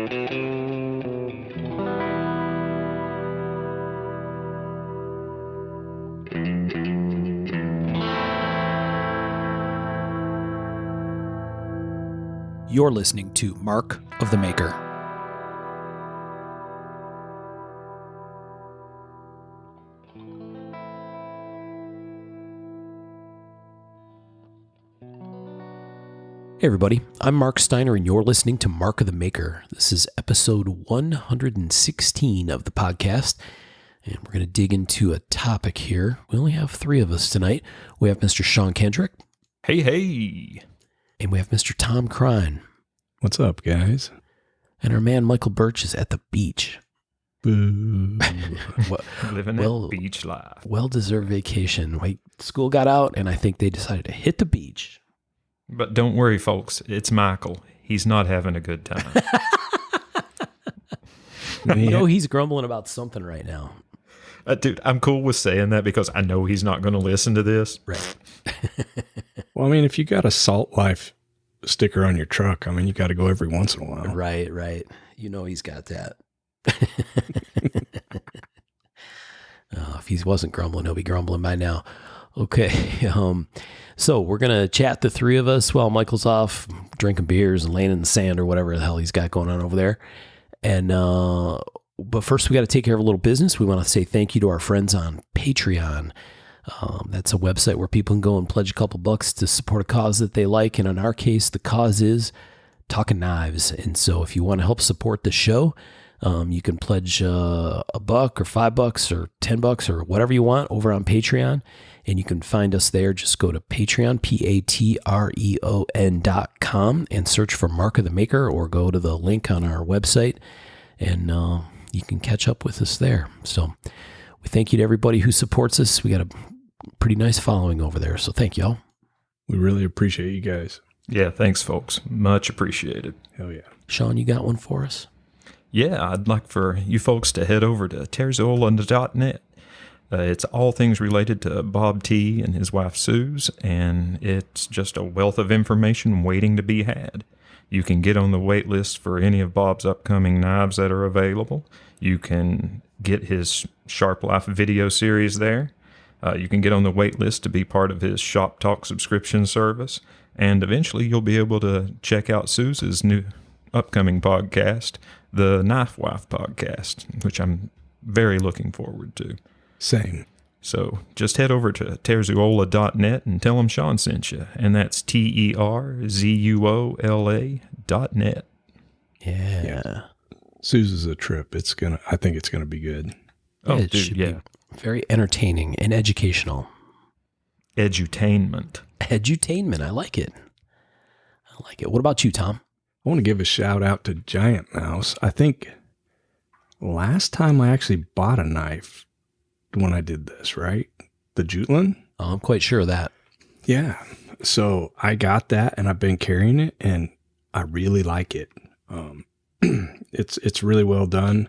You're listening to Mark of the Maker. Hey everybody, I'm Mark Steiner and you're listening to Mark of the Maker. This is episode 116 of the podcast, and we're going to dig into a topic here. We only have three of us tonight. We have Mr. Sean Kendrick. Hey. And we have Mr. Tom Crine. What's up, guys? And our man Michael Birch is at the beach. Boo. Living that beach life. Well-deserved vacation. School got out, and I think they decided to hit the beach. But don't worry, folks. It's Michael. He's not having a good time. You know he's grumbling about something right now. Dude, I'm cool with saying that because I know he's not going to listen to this. Right. Well, I mean, if you got a Salt Life sticker on your truck, I mean, you got to go every once in a while. Right. You know he's got that. If he wasn't grumbling, he'll be grumbling by now. Okay, so we're going to chat, the three of us, while Michael's off drinking beers and laying in the sand or whatever the hell he's got going on over there. And but first, we got to take care of a little business. We want to say thank you to our friends on Patreon. That's a website where people can go and pledge a couple bucks to support a cause that they like. And in our case, the cause is Talking Knives. And so if you want to help support the show, you can pledge $1 or $5 or $10 or whatever you want over on Patreon. And you can find us there. Just go to Patreon, Patreon.com, and search for Mark of the Maker, or go to the link on our website, and you can catch up with us there. So we thank you to everybody who supports us. We got a pretty nice following over there, so thank y'all. We really appreciate you guys. Yeah, thanks, folks. Much appreciated. Hell yeah. Sean, you got one for us? Yeah, I'd like for you folks to head over to tearsoil.net. It's all things related to Bob T. and his wife Suze, and it's just a wealth of information waiting to be had. You can get on the wait list for any of Bob's upcoming knives that are available. You can get his Sharp Life video series there. You can get on the wait list to be part of his Shop Talk subscription service. And eventually you'll be able to check out Suze's new upcoming podcast, the Knife Wife podcast, which I'm very looking forward to. Same. So just head over to tearzuola.net and tell them Sean sent you. And that's TERZUOLA.net. Yeah. Suze's a trip. I think it's gonna be good. Oh, it dude, should yeah. be very entertaining and educational. Edutainment. I like it. What about you, Tom? I want to give a shout out to Giant Mouse. I think last time I actually bought a knife when I did this, right? The Jutland? Oh, I'm quite sure of that. Yeah. So I got that and I've been carrying it and I really like it. It's really well done.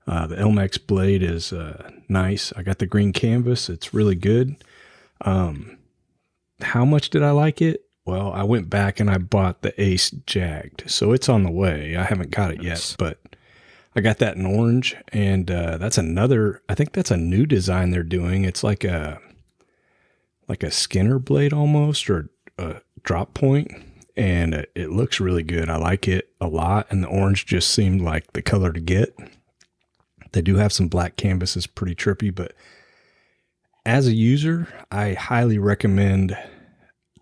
The Elmex blade is nice. I got the green canvas. It's really good. How much did I like it? Well, I went back and I bought the Ace Jagged. So it's on the way. I haven't got it yet, but I got that in orange, and I think that's a new design they're doing. It's like a Skinner blade almost, or a drop point, and it looks really good. I like it a lot, and the orange just seemed like the color to get. They do have some black canvases, pretty trippy, but as a user, I highly recommend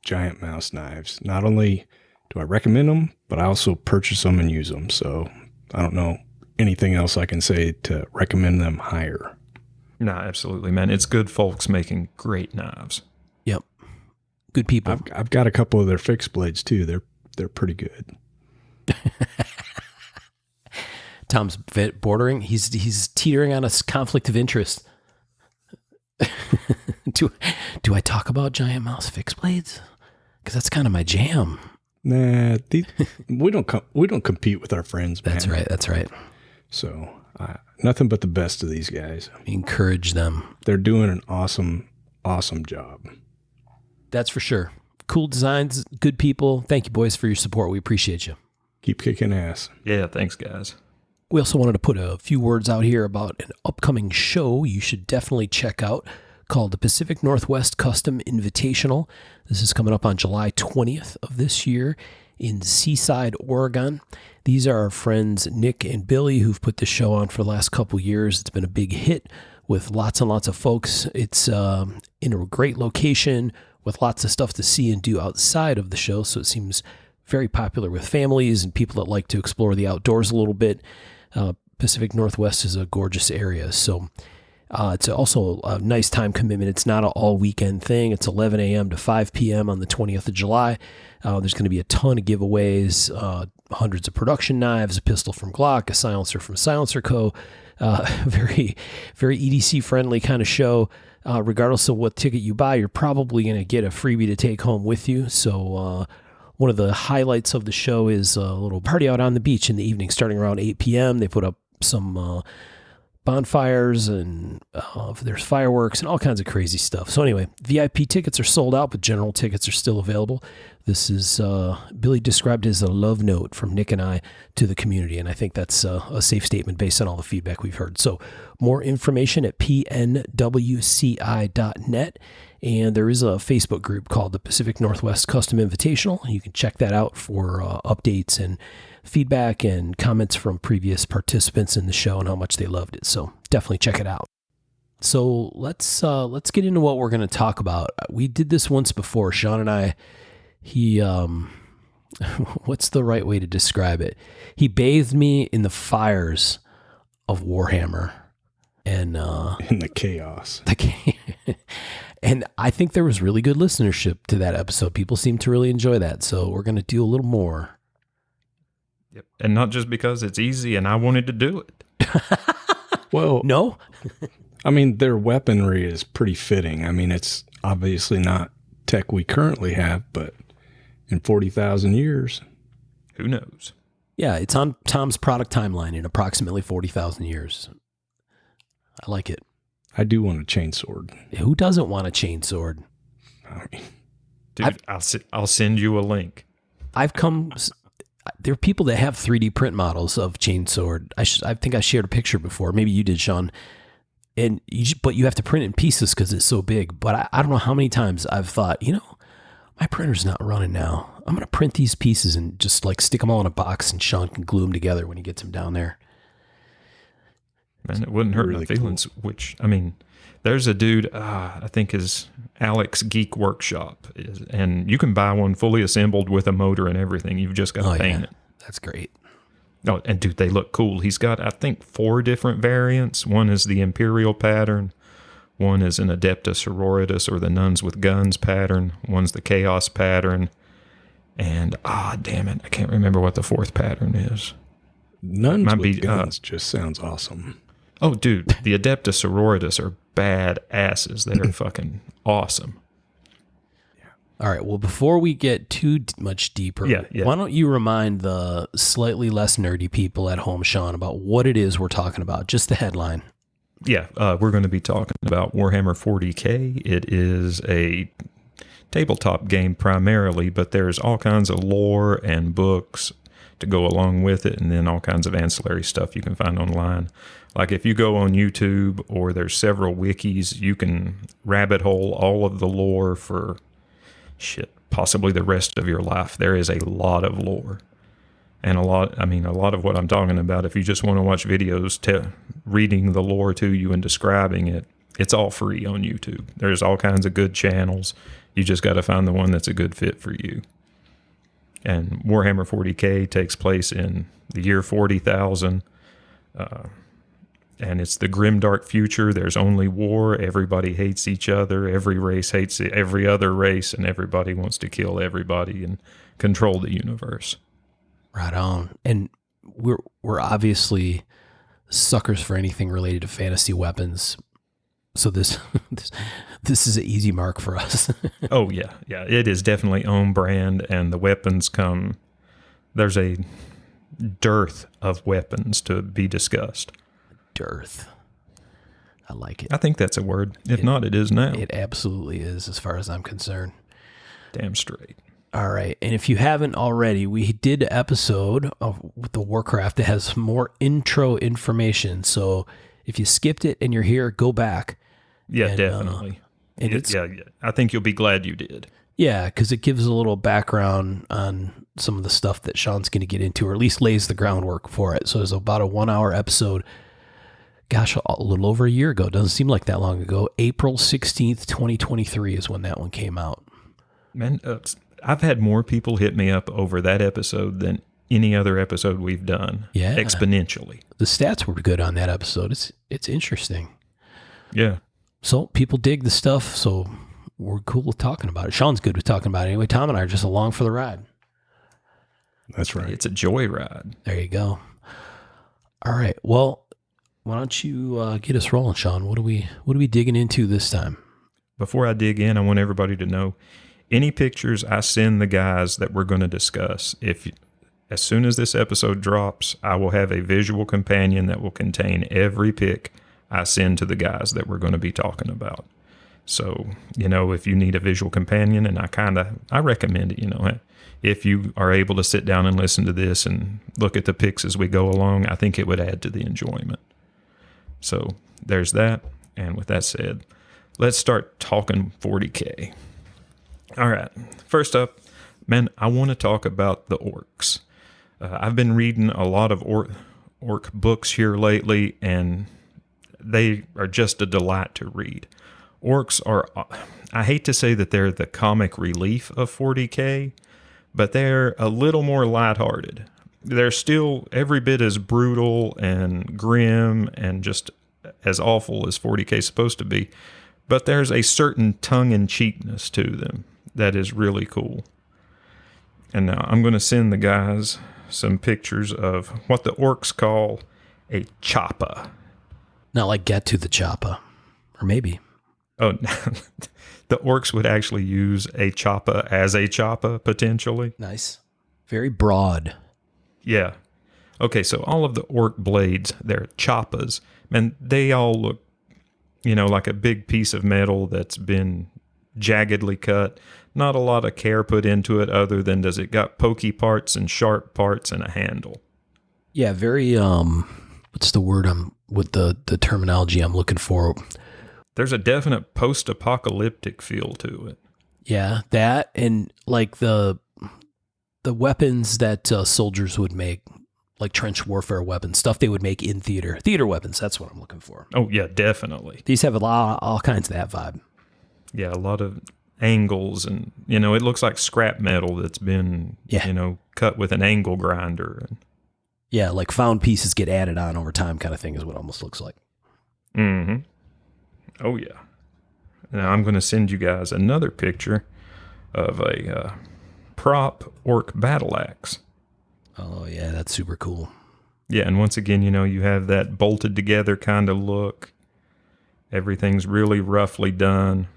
Giant Mouse knives. Not only do I recommend them, but I also purchase them and use them. So I don't know anything else I can say to recommend them higher. No, absolutely, man. It's good folks making great knives. Yep. Good people. I've got a couple of their fixed blades too. They're pretty good. Tom's bordering. He's teetering on a conflict of interest. Do I talk about Giant Mouse fixed blades? Because that's kind of my jam. Nah, we don't compete with our friends, man. That's right. So nothing but the best of these guys. Encourage them. They're doing an awesome job. That's for sure. Cool designs, good people. Thank you, boys, for your support. We appreciate you. Keep kicking ass. Yeah, thanks, guys. We also wanted to put a few words out here about an upcoming show you should definitely check out called the Pacific Northwest Custom Invitational. This is coming up on July 20th of this year in Seaside, Oregon. These are our friends Nick and Billy who've put this show on for the last couple years. It's been a big hit with lots and lots of folks. It's in a great location with lots of stuff to see and do outside of the show, so it seems very popular with families and people that like to explore the outdoors a little bit. Pacific Northwest is a gorgeous area, so it's also a nice time commitment. It's not an all-weekend thing. It's 11 a.m. to 5 p.m. on the 20th of July. There's going to be a ton of giveaways, hundreds of production knives, a pistol from Glock, a silencer from Silencer Co. Very, very EDC-friendly kind of show. Regardless of what ticket you buy, you're probably going to get a freebie to take home with you. So one of the highlights of the show is a little party out on the beach in the evening starting around 8 p.m. They put up some bonfires and there's fireworks and all kinds of crazy stuff. So anyway, VIP tickets are sold out, but general tickets are still available. This is Billy described as a love note from Nick and I to the community, and I think that's a safe statement based on all the feedback we've heard. So more information at pnwci.net, and there is a Facebook group called the Pacific Northwest Custom Invitational. You can check that out for updates and feedback and comments from previous participants in the show and how much they loved it. So definitely check it out. So let's get into what we're going to talk about. We did this once before, Sean and I. He what's the right way to describe it? He bathed me in the fires of Warhammer and in the chaos. And I think there was really good listenership to that episode. People seem to really enjoy that. So we're going to do a little more. Yep. And not just because it's easy and I wanted to do it. Well, no. I mean, their weaponry is pretty fitting. I mean, it's obviously not tech we currently have, but in 40,000 years, who knows? Yeah, it's on Tom's product timeline in approximately 40,000 years. I like it. I do want a chainsword. Who doesn't want a chainsword? Dude, I'll send you a link. There are people that have 3D print models of chainsword. I think I shared a picture before. Maybe you did, Sean. But you have to print it in pieces because it's so big. But I don't know how many times I've thought, my printer's not running now. I'm going to print these pieces and just like stick them all in a box and Sean can glue them together when he gets them down there. Man, it wouldn't hurt really my feelings, cool. There's a dude, I think his Alex Geek Workshop, and you can buy one fully assembled with a motor and everything. You've just got to paint it. That's great. Oh, and dude, they look cool. He's got, I think, 4 different variants. One is the Imperial pattern. One is an Adepta Sororitas or the Nuns with Guns pattern. One's the Chaos pattern. And, damn it, I can't remember what the 4th pattern is. Nuns with Guns just sounds awesome. Oh, dude, the Adepta Sororitas are bad asses. They're fucking awesome. All right, well, before we get too much deeper, why don't you remind the slightly less nerdy people at home, Sean, about what it is we're talking about, just the headline. Yeah, we're going to be talking about Warhammer 40K. It is a tabletop game primarily, but there's all kinds of lore and books to go along with it, and then all kinds of ancillary stuff you can find online. Like if you go on YouTube or there's several wikis, you can rabbit hole all of the lore for possibly the rest of your life. There is a lot of lore. And a lot of what I'm talking about, if you just want to watch videos reading the lore to you and describing it, it's all free on YouTube. There's all kinds of good channels. You just got to find the one that's a good fit for you. And Warhammer 40K takes place in the year 40,000. And it's the grimdark future. There's only war. Everybody hates each other. Every race hates every other race, and everybody wants to kill everybody and control the universe. Right on. And we're obviously suckers for anything related to fantasy weapons. So this is an easy mark for us. Oh yeah. It is definitely own brand, and the weapons come. There's a dearth of weapons to be discussed. Dearth. I like it. I think that's a word. If not, it is now. It absolutely is, as far as I'm concerned. Damn straight. All right. And if you haven't already, we did an episode with the Warcraft that has more intro information. So if you skipped it and you're here, go back. Yeah, definitely. Yeah, I think you'll be glad you did. Yeah, because it gives a little background on some of the stuff that Sean's going to get into, or at least lays the groundwork for it. So it's about a 1 hour episode. Gosh, a little over a year ago. Doesn't seem like that long ago. April 16th, 2023 is when that one came out. Man, I've had more people hit me up over that episode than any other episode we've done. Yeah. Exponentially. The stats were good on that episode. It's interesting. Yeah. So people dig the stuff, so we're cool with talking about it. Sean's good with talking about it. Anyway, Tom and I are just along for the ride. That's right. It's a joyride. There you go. All right. Well, why don't you get us rolling, Sean? What are we digging into this time? Before I dig in, I want everybody to know any pictures I send the guys that we're going to discuss, as soon as this episode drops, I will have a visual companion that will contain every pic I send to the guys that we're going to be talking about. So, if you need a visual companion, and I recommend it, if you are able to sit down and listen to this and look at the pics as we go along, I think it would add to the enjoyment. So there's that. And with that said, let's start talking 40K. All right. First up, man, I want to talk about the orcs. I've been reading a lot of orc books here lately, and they are just a delight to read. Orcs are, I hate to say that they're the comic relief of 40K, but they're a little more lighthearted. They're still every bit as brutal and grim and just as awful as 40K is supposed to be, but there's a certain tongue-in-cheekness to them that is really cool. And now I'm going to send the guys some pictures of what the orcs call a choppa. Not like get to the choppa, or maybe. Oh, the orcs would actually use a choppa as a choppa, potentially. Nice. Very broad. Yeah. Okay, so all of the orc blades, they're choppas, and they all look, like a big piece of metal that's been jaggedly cut. Not a lot of care put into it other than does it got pokey parts and sharp parts and a handle. Yeah, very, what's the word with the terminology I'm looking for? There's a definite post-apocalyptic feel to it. Yeah, that and like the weapons that soldiers would make, like trench warfare weapons, stuff they would make in theater weapons. That's what I'm looking for. Oh yeah, definitely. These have all kinds of that vibe. Yeah, a lot of angles, and it looks like scrap metal that's been cut with an angle grinder. Yeah, like found pieces get added on over time, kind of thing is what it almost looks like. Mm-hmm. Oh yeah. Now I'm going to send you guys another picture of a prop orc battle axe. Oh yeah, that's super cool. Yeah, and once again, you have that bolted together kind of look. Everything's really roughly done,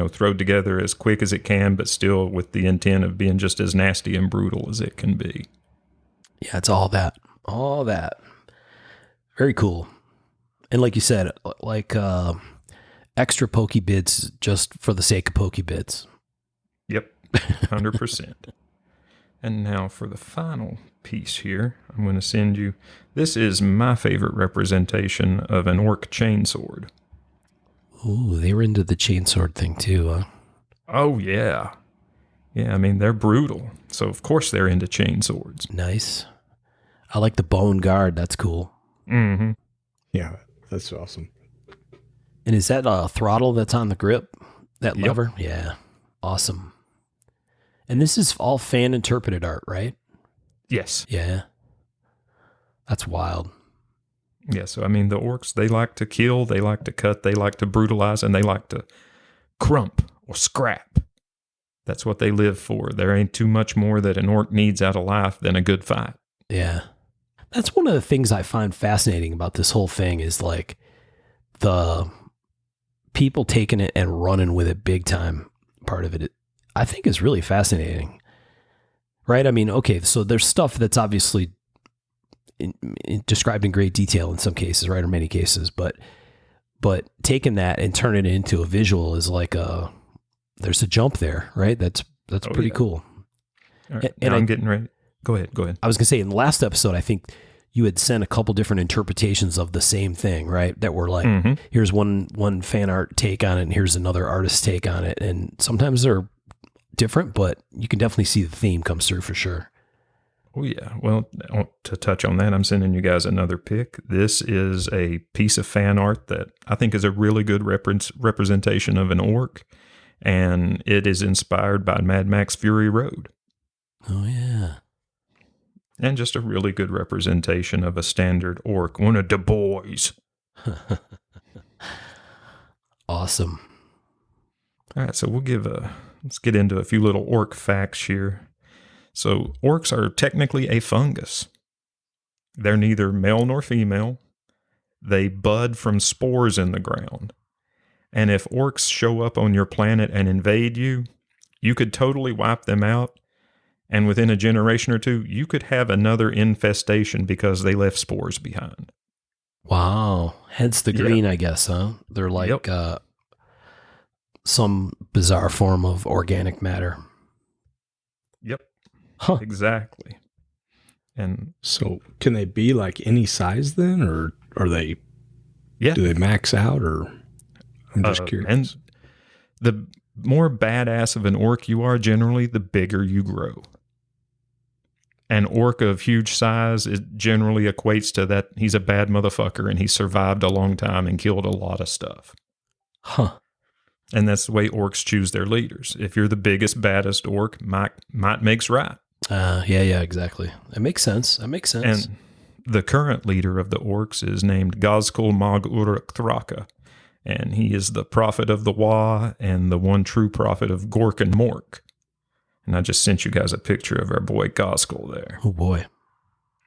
thrown together as quick as it can, but still with the intent of being just as nasty and brutal as it can be. Yeah, it's all that. Very cool. And like you said, like extra pokey bits just for the sake of pokey bits. Yep, 100%. And now for the final piece here, I'm going to send you, this is my favorite representation of an orc chainsword. Ooh, they were into the chainsword thing too, huh? Oh, yeah. Yeah, I mean, they're brutal. So, of course, they're into chainswords. Nice. I like the bone guard. That's cool. Mm-hmm. Yeah, that's awesome. And is that a throttle that's on the grip? That lever? Yep. Yeah. Awesome. And this is all fan-interpreted art, right? Yes. Yeah. That's wild. Yeah, so, I mean, the orcs, they like to kill, they like to cut, they like to brutalize, and they like to crump or scrap. That's what they live for. There ain't too much more that an orc needs out of life than a good fight. Yeah. That's one of the things I find fascinating about this whole thing is like the people taking it and running with it big time part of it, I think is really fascinating. Right? I mean, okay, so there's stuff that's obviously described in great detail in some cases, right? Or many cases, but taking that and turning it into a visual is like there's a jump there, right? That's pretty cool. All right, now I'm getting ready. Go ahead. I was going to say, in the last episode, I think you had sent a couple different interpretations of the same thing, right? That were like, here's one fan art take on it, and here's another artist take on it. And sometimes they're different, but you can definitely see the theme comes through for sure. Oh, yeah. Well, to touch on that, I'm sending you guys another pic. This is a piece of fan art that I think is a really good representation of an orc, and it is inspired by Mad Max Fury Road. Oh, yeah. And just a really good representation of a standard orc, one of the boys. Awesome. All right, so let's get into a few little orc facts here. So orcs are technically a fungus. They're neither male nor female. They bud from spores in the ground. And if orcs show up on your planet and invade you, you could totally wipe them out. And within a generation or two, you could have another infestation because they left spores behind. Wow. Hence the green, I guess, huh? They're like some bizarre form of organic matter. Yep. Huh. Exactly. And so can they be like any size then, or are they, do they max out, or I'm just curious. And the more badass of an orc you are, generally, the bigger you grow. An orc of huge size, it generally equates to that he's a bad motherfucker and he survived a long time and killed a lot of stuff. Huh. And that's the way orcs choose their leaders. If you're the biggest, baddest orc, might makes right. Yeah, exactly. That makes sense. And the current leader of the orcs is named Gazkul Mag Uruk Thraka, and he is the prophet of the Wa and the one true prophet of Gork and Mork. And I just sent you guys a picture of our boy Gazkul there. Oh, boy.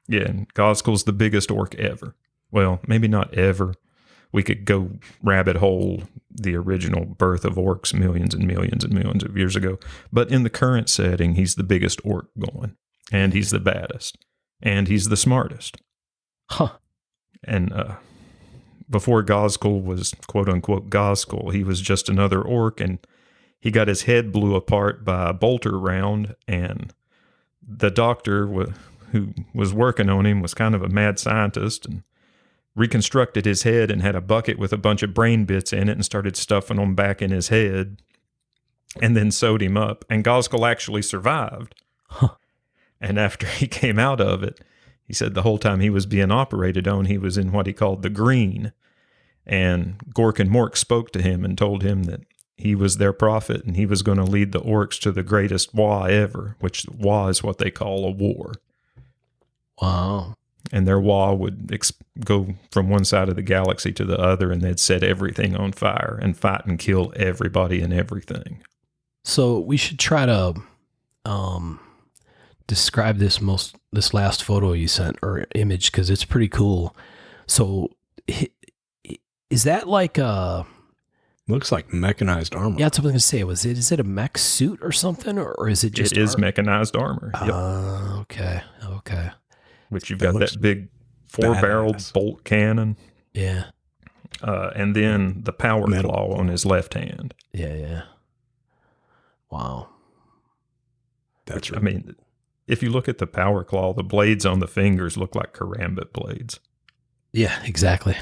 Yeah, and Gazkul's the biggest orc ever. Well, maybe not ever. We could go rabbit hole the original birth of orcs millions and millions and millions of years ago. But in the current setting, he's the biggest orc going. And he's the baddest. And he's the smartest. Huh. And before Gazkul was quote-unquote Gazkul, he was just another orc, and he got his head blew apart by a bolter round, and the doctor who was working on him was kind of a mad scientist and reconstructed his head and had a bucket with a bunch of brain bits in it and started stuffing them back in his head and then sewed him up. And Gazkul actually survived. Huh. And after he came out of it, he said the whole time he was being operated on, he was in what he called the green. And Gork and Mork spoke to him and told him that he was their prophet and he was going to lead the orcs to the greatest Wa ever, which Wa is what they call a war. Wow. And their Wa would go from one side of the galaxy to the other, and they'd set everything on fire and fight and kill everybody and everything. So we should try to describe this last photo you sent or image, because it's pretty cool. So is that like a... Looks like mechanized armor. Yeah, that's what I was going to say. Is it a mech suit or something, or is it just... It is mechanized armor. Okay. Which you've got that big 4-barreled bolt cannon. Yeah. And then the power claw on his left hand. Yeah. Wow. That's right. I mean, if you look at the power claw, the blades on the fingers look like karambit blades. Yeah, exactly.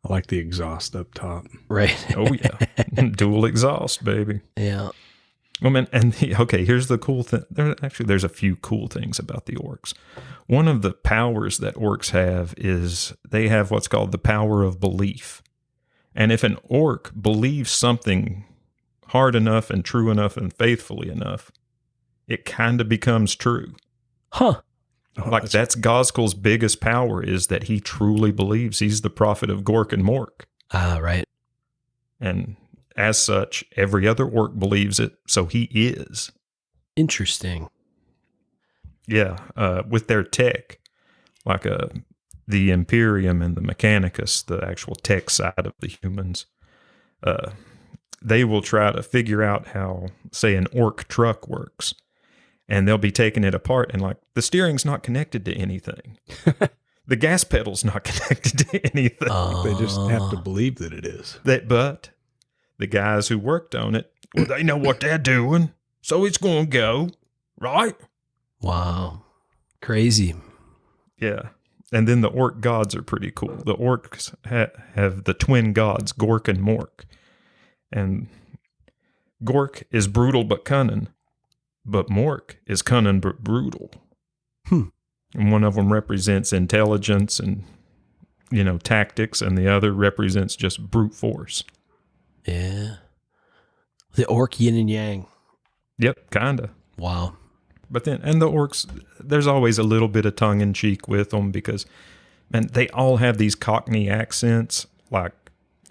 I like the exhaust up top. Right. Oh, yeah. Dual exhaust, baby. Yeah. Well, man, and here's the cool thing. There's a few cool things about the orcs. One of the powers that orcs have is they have what's called the power of belief. And if an orc believes something hard enough and true enough and faithfully enough, it kind of becomes true. Huh. Like that's Gazkul's biggest power, is that he truly believes he's the prophet of Gork and Mork. Right. And as such, every other orc believes it, so he is. Interesting. Yeah, with their tech, like the Imperium and the Mechanicus, the actual tech side of the humans, they will try to figure out how, say, an orc truck works. And they'll be taking it apart and like, the steering's not connected to anything. The gas pedal's not connected to anything. They just have to believe that it is. But the guys who worked on it, well, they know what they're doing, so it's going to go. right? Wow. Crazy. Yeah. And then the orc gods are pretty cool. The orcs have the twin gods, Gork and Mork. And Gork is brutal but cunning, but Mork is cunning but brutal. And one of them represents intelligence and, tactics, and the other represents just brute force. Yeah. The orc yin and yang. Yep, kind of. Wow. But then, and the orcs, there's always a little bit of tongue in cheek with them because, man, they all have these Cockney accents. Like,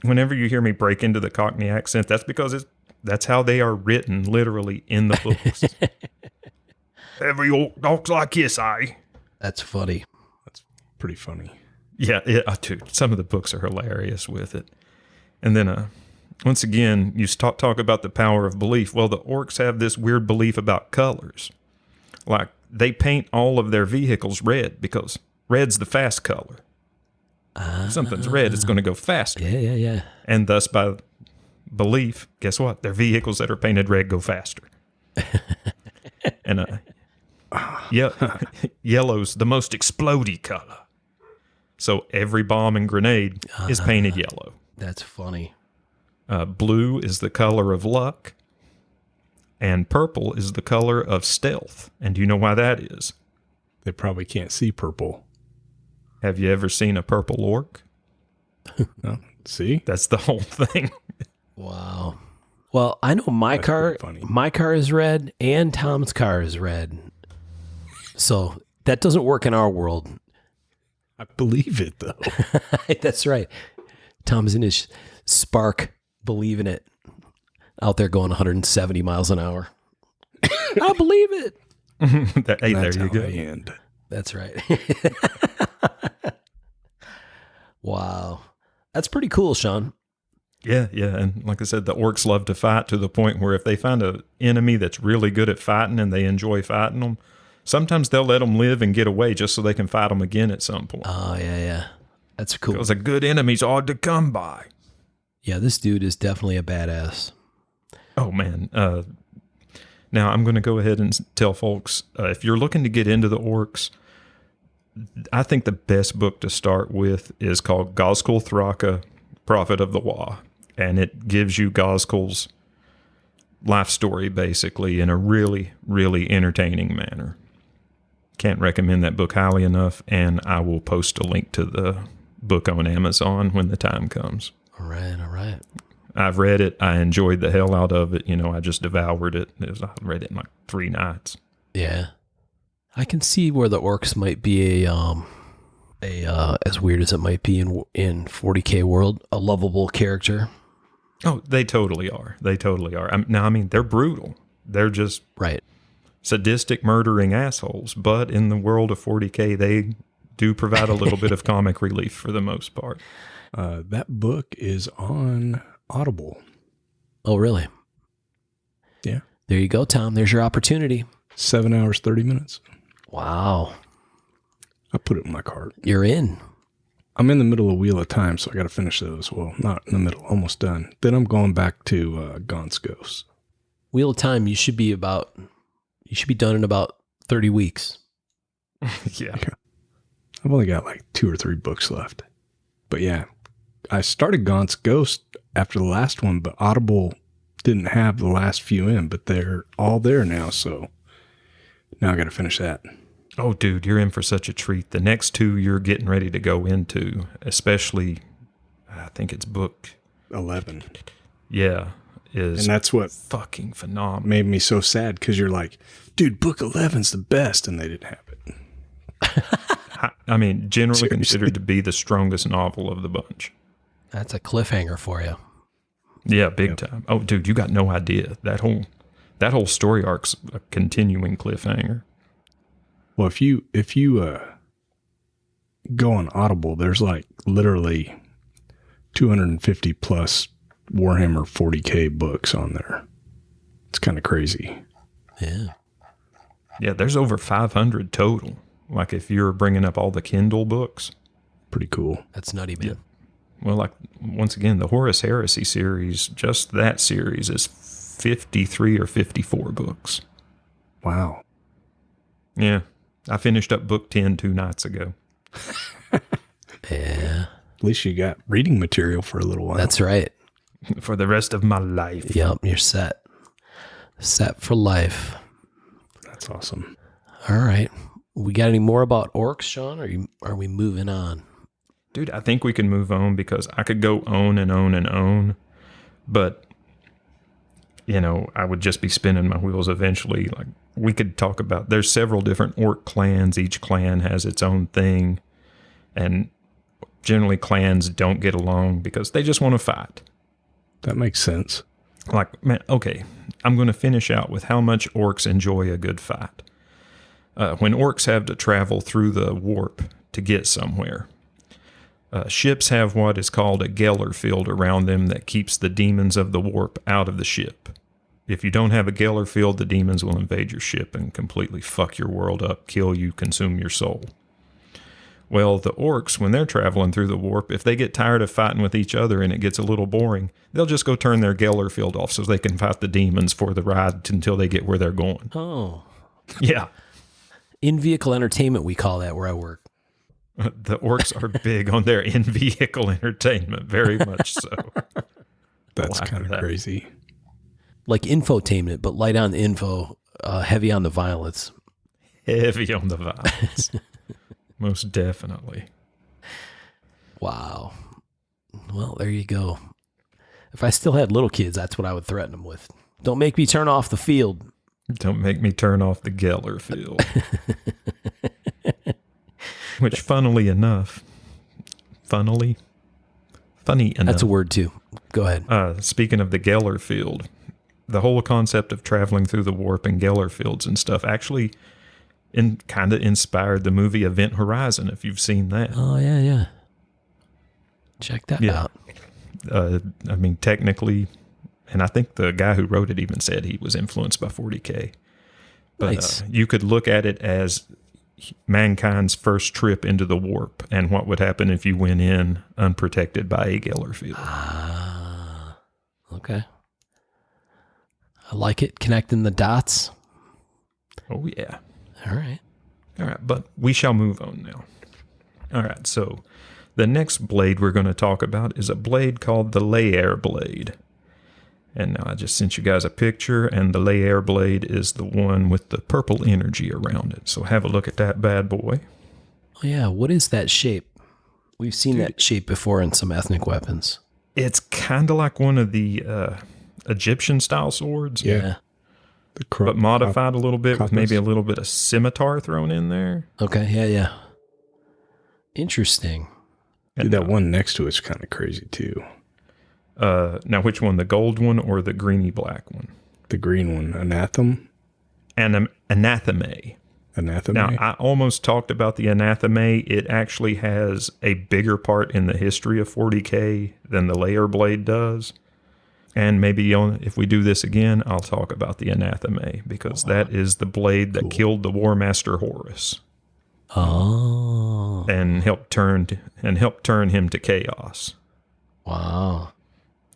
whenever you hear me break into the Cockney accent, that's because that's how they are written, literally, in the books. Every orc talks like this, eh? That's funny. That's pretty funny. Yeah, dude, some of the books are hilarious with it. And then, once again, you talk about the power of belief. Well, the orcs have this weird belief about colors. Like, they paint all of their vehicles red because red's the fast color. If something's red, it's going to go faster. Yeah. And thus, by belief, guess what? Their vehicles that are painted red go faster. And yellow's the most explodey color. So every bomb and grenade is painted yellow. That's funny. Blue is the color of luck. And purple is the color of stealth. And do you know why that is? They probably can't see purple. Have you ever seen a purple orc? No. See? That's the whole thing. Wow. Well, I know my car is red and Tom's car is red. So that doesn't work in our world. I believe it, though. That's right. Tom's in his Spark, believing it. Out there going 170 miles an hour. I believe it. Hey, That's there you go. I end. That's right. Wow. That's pretty cool, Sean. Yeah. And like I said, the orcs love to fight to the point where if they find an enemy that's really good at fighting and they enjoy fighting them, sometimes they'll let them live and get away just so they can fight them again at some point. Oh, yeah. That's cool. Because a good enemy's hard to come by. Yeah, this dude is definitely a badass. Oh, man. Now, I'm going to go ahead and tell folks, if you're looking to get into the orcs, I think the best book to start with is called Gozkul Thraka, Prophet of the Wa. And it gives you Gozkul's life story, basically, in a really, really entertaining manner. Can't recommend that book highly enough, and I will post a link to the book on Amazon when the time comes. All right. I've read it. I enjoyed the hell out of it. I just devoured it. I read it in like 3 nights. Yeah. I can see where the orcs might be a as weird as it might be in 40K world, a lovable character. Oh, they totally are. They're brutal. They're just right. Sadistic, murdering assholes. But in the world of 40K, they do provide a little bit of comic relief for the most part. That book is on Audible. Oh, really? Yeah. There you go, Tom. There's your opportunity. 7 hours, 30 minutes. Wow. I put it in my cart. You're in. I'm in the middle of Wheel of Time, so I got to finish those. Well, not in the middle, almost done. Then I'm going back to Gaunt's Ghost. Wheel of Time, you should be done in about 30 weeks. Yeah. I've only got like 2 or 3 books left. But yeah, I started Gaunt's Ghost after the last one, but Audible didn't have the last few in, but they're all there now, so now I got to finish that. Oh, dude, you're in for such a treat. The next 2 you're getting ready to go into, especially, I think it's book 11. Yeah, is and that's what fucking phenomenal. Made me so sad because you're like, dude, book 11's the best, and they didn't have it. I mean, generally Seriously. considered to be the strongest novel of the bunch. That's a cliffhanger for you. Yeah, big time. Oh, dude, you got no idea. That whole story arc's a continuing cliffhanger. Well, if you go on Audible, there's like literally 250 plus Warhammer 40K books on there. It's kind of crazy. Yeah. Yeah, there's over 500 total. Like if you're bringing up all the Kindle books. Pretty cool. That's nutty, man. Yeah. Well, like once again, the Horus Heresy series, just that series is 53 or 54 books. Wow. Yeah. I finished up book 10 2 nights ago. Yeah. At least you got reading material for a little while. That's right. For the rest of my life. Yep, you're set. Set for life. That's awesome. All right. We got any more about orcs, Sean? Or are we moving on? Dude, I think we can move on because I could go on and on and on. But, you know, I would just be spinning my wheels eventually. Like, we could talk about, there's several different orc clans. Each clan has its own thing. And generally clans don't get along because they just want to fight. That makes sense. Like, man, okay, I'm going to finish out with how much orcs enjoy a good fight. When orcs have to travel through the warp to get somewhere, ships have what is called a Geller field around them that keeps the demons of the warp out of the ship. If you don't have a Geller field, the demons will invade your ship and completely fuck your world up, kill you, consume your soul. Well, the orcs, when they're traveling through the warp, if they get tired of fighting with each other and it gets a little boring, they'll just go turn their Geller field off so they can fight the demons for the ride until they get where they're going. Oh. Yeah. In-vehicle entertainment, we call that where I work. The orcs are big on their in-vehicle entertainment, very much so. That's kind of crazy. Like infotainment, but light on the info, heavy on the violence. Heavy on the violence. Most definitely. Wow. Well, there you go. If I still had little kids, that's what I would threaten them with. Don't make me turn off the field. Don't make me turn off the Geller field. Which, funny enough, funny enough. That's a word too. Go ahead. Speaking of the Geller field, the whole concept of traveling through the warp and Geller fields and stuff actually kind of inspired the movie Event Horizon, if you've seen that. Oh, yeah. Check that out. I mean, technically, and I think the guy who wrote it even said he was influenced by 40K. But Nice. You could look at it as mankind's first trip into the warp and what would happen if you went in unprotected by a Geller field. Ah, okay. I like it. Connecting the dots. Oh, yeah. All right. All right, but we shall move on now. All right, so the next blade we're going to talk about is a blade called the Lair blade. And now I just sent you guys a picture, and the Lair blade is the one with the purple energy around it. So have a look at that bad boy. Oh, yeah. What is that shape? We've seen that shape before in some ethnic weapons. It's kind of like one of the Egyptian-style swords. Yeah. But modified a little bit with maybe a little bit of scimitar thrown in there. Okay, yeah. Interesting. Dude, that one next to it's kind of crazy too. Now, which one? The gold one or the greeny black one? The green one, Anathema. Anathema. Now, I almost talked about the Anathema. It actually has a bigger part in the history of 40K than the Lair blade does. And maybe if we do this again, I'll talk about the Anathema, because that is the blade that killed the War Master Horus. Oh. And helped turn him to chaos. Wow.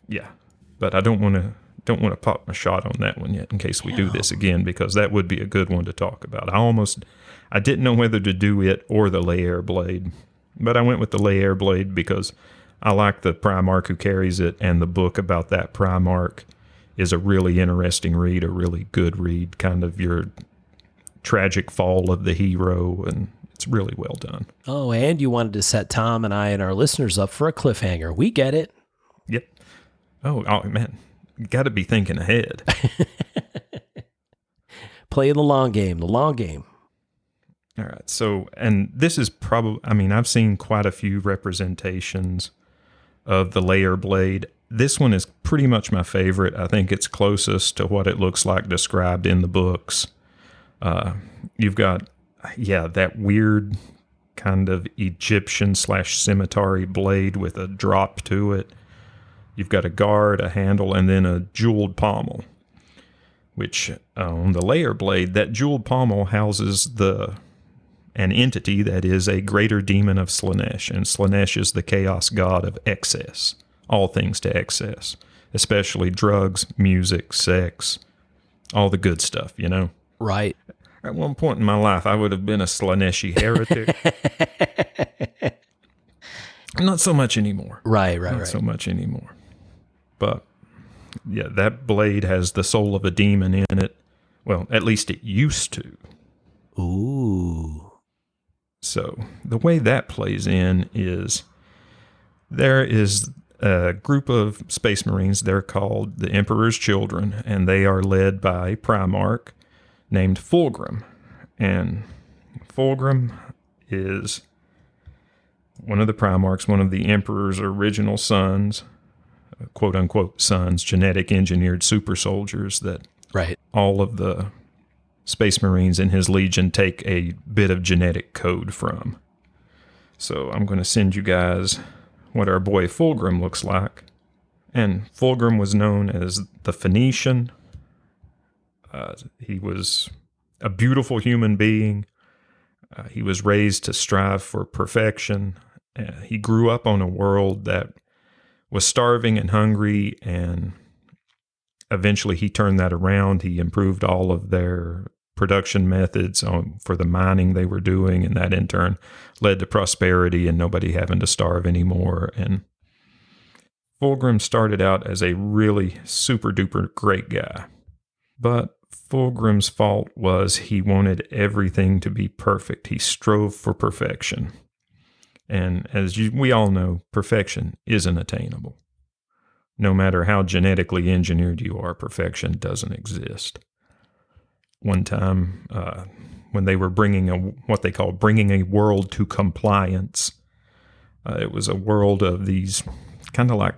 Yeah. But I don't want to pop my shot on that one yet in case we do this again, because that would be a good one to talk about. I didn't know whether to do it or the Lair blade, but I went with the Lair blade because I like the Primarch who carries it, and the book about that Primarch is a really interesting read, a really good read, kind of your tragic fall of the hero, and it's really well done. Oh, and you wanted to set Tom and I and our listeners up for a cliffhanger. We get it. Yep. Oh man, you got to be thinking ahead. Playing the long game. All right. So, and this is probably, I've seen quite a few representations of the Lair blade. This one is pretty much my favorite. I think it's closest to what it looks like described in the books. You've got, that weird kind of Egyptian / scimitar blade with a drop to it. You've got a guard, a handle, and then a jeweled pommel, which on the Lair blade, that jeweled pommel houses an entity that is a greater demon of Slanesh, and Slanesh is the chaos god of excess, all things to excess, especially drugs, music, sex, all the good stuff, you know? Right. At one point in my life, I would have been a Slaneshi heretic. Not so much anymore. Right. So much anymore. But yeah, that blade has the soul of a demon in it. Well, at least it used to. Ooh. So the way that plays in is there is a group of Space Marines. They're called the Emperor's Children, and they are led by a Primarch named Fulgrim. And Fulgrim is one of the Primarchs, one of the Emperor's original sons, quote unquote sons, genetic engineered super soldiers that all of the Space Marines in his Legion take a bit of genetic code from. So I'm going to send you guys what our boy Fulgrim looks like. And Fulgrim was known as the Phoenician. He was a beautiful human being. He was raised to strive for perfection. He grew up on a world that was starving and hungry, and eventually he turned that around. He improved all of their production methods for the mining they were doing, and that in turn led to prosperity and nobody having to starve anymore. And Fulgrim started out as a really super duper great guy. But Fulgrim's fault was he wanted everything to be perfect. He strove for perfection. And as we all know, perfection isn't attainable. No matter how genetically engineered you are, perfection doesn't exist. One time, when they were bringing what they call bringing a world to compliance, it was a world of these kind of like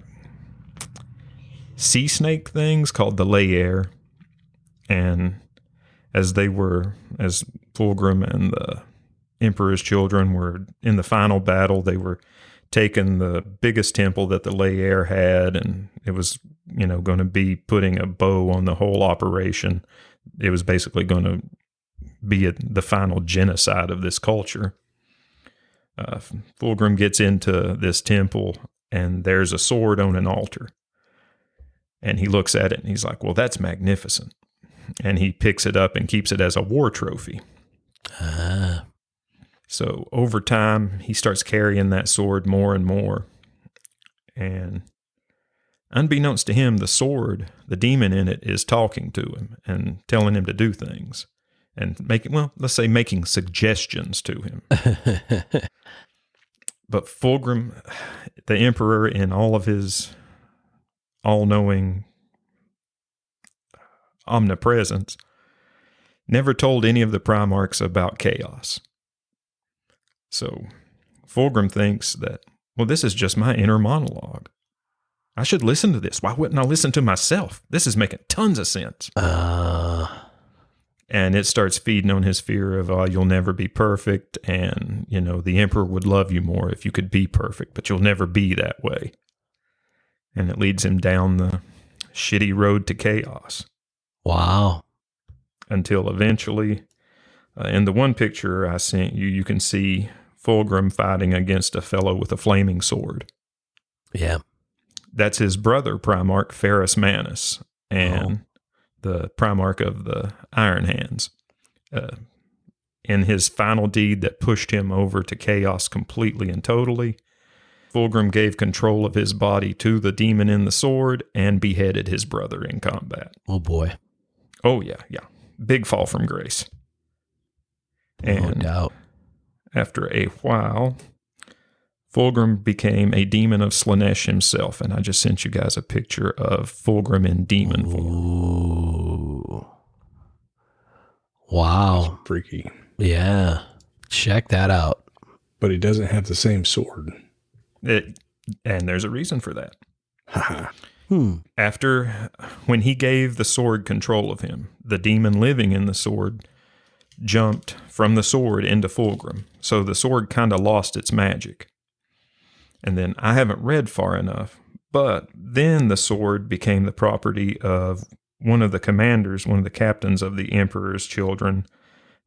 sea snake things called the Layer. And as Fulgrim and the Emperor's Children were in the final battle, they were taking the biggest temple that the Layer had, and it was, going to be putting a bow on the whole operation. It was basically going to be the final genocide of this culture. Fulgrim gets into this temple, and there's a sword on an altar. And he looks at it, and he's like, well, that's magnificent. And he picks it up and keeps it as a war trophy. So over time, he starts carrying that sword more and more. And unbeknownst to him, the sword, the demon in it, is talking to him and telling him to do things. And making suggestions to him. But Fulgrim, the Emperor, in all of his all-knowing omnipresence, never told any of the Primarchs about chaos. So Fulgrim thinks that, well, this is just my inner monologue. I should listen to this. Why wouldn't I listen to myself? This is making tons of sense. And it starts feeding on his fear of, you'll never be perfect. And, the Emperor would love you more if you could be perfect, but you'll never be that way. And it leads him down the shitty road to chaos. Wow. Until eventually, in the one picture I sent you, you can see Fulgrim fighting against a fellow with a flaming sword. Yeah. That's his brother, Primarch Ferrus Manus, and the Primarch of the Iron Hands. In his final deed that pushed him over to chaos completely and totally, Fulgrim gave control of his body to the demon in the sword and beheaded his brother in combat. Oh, boy. Oh, yeah. Big fall from grace. And no doubt. After a while, Fulgrim became a demon of Slanesh himself, and I just sent you guys a picture of Fulgrim in demon form. Ooh. Wow. That's freaky. Yeah. Check that out. But he doesn't have the same sword. And there's a reason for that. After, when he gave the sword control of him, the demon living in the sword jumped from the sword into Fulgrim. So the sword kind of lost its magic. And then I haven't read far enough, but then the sword became the property of one of the commanders, one of the captains of the Emperor's Children,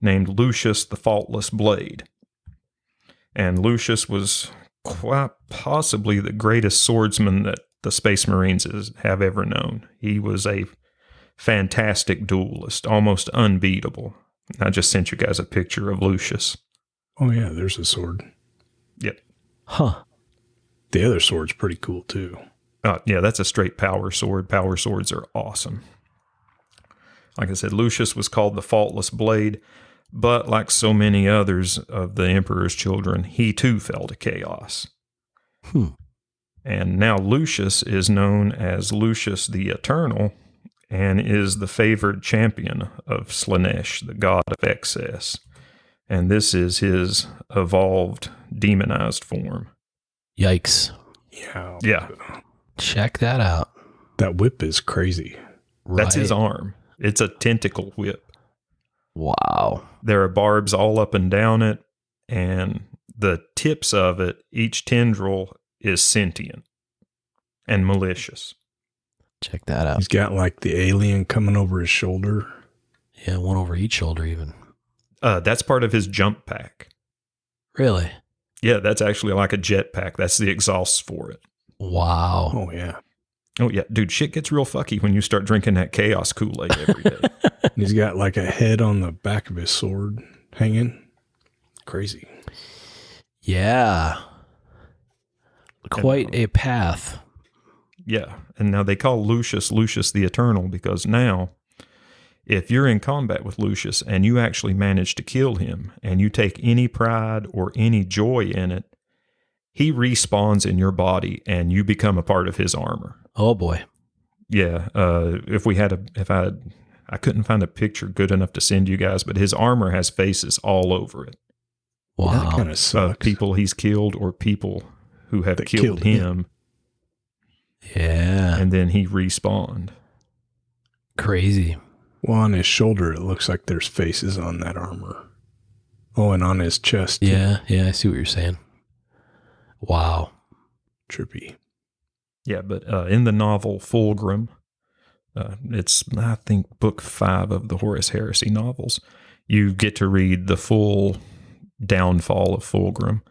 named Lucius the Faultless Blade. And Lucius was quite possibly the greatest swordsman that the Space Marines have ever known. He was a fantastic duelist, almost unbeatable. I just sent you guys a picture of Lucius. Oh, yeah, there's a sword. Yep. Huh. The other sword's pretty cool, too. Yeah, that's a straight power sword. Power swords are awesome. Like I said, Lucius was called the Faultless Blade, but like so many others of the Emperor's children, he too fell to chaos. And now Lucius is known as Lucius the Eternal and is the favored champion of Slanesh, the god of excess. And this is his evolved, demonized form. Yikes. Yeah. Check that out. That whip is crazy. That's his arm. It's a tentacle whip. Wow. There are barbs all up and down it, and the tips of it, each tendril is sentient and malicious. Check that out. He's got like the alien coming over his shoulder. Yeah, one over each shoulder even. That's part of his jump pack. Really? Yeah, that's actually like a jet pack. That's the exhausts for it. Wow. Oh, yeah. Oh, yeah. Dude, shit gets real fucky when you start drinking that Chaos Kool-Aid every day. He's got like a head on the back of his sword hanging. Crazy. Yeah. Quite a path. Yeah. And now they call Lucius the Eternal because now, if you're in combat with Lucius and you actually manage to kill him and you take any pride or any joy in it, he respawns in your body and you become a part of his armor. Oh boy. Yeah. I couldn't find a picture good enough to send you guys, but his armor has faces all over it. Wow. That kind of sucks. People he's killed or people who have killed him. Yeah. And then he respawned. Crazy. Well, on his shoulder, it looks like there's faces on that armor. Oh, and on his chest. Too. Yeah. Yeah. I see what you're saying. Wow. Trippy. Yeah, but in the novel Fulgrim, it's, I think, book 5 of the Horus Heresy novels, you get to read the full downfall of Fulgrim,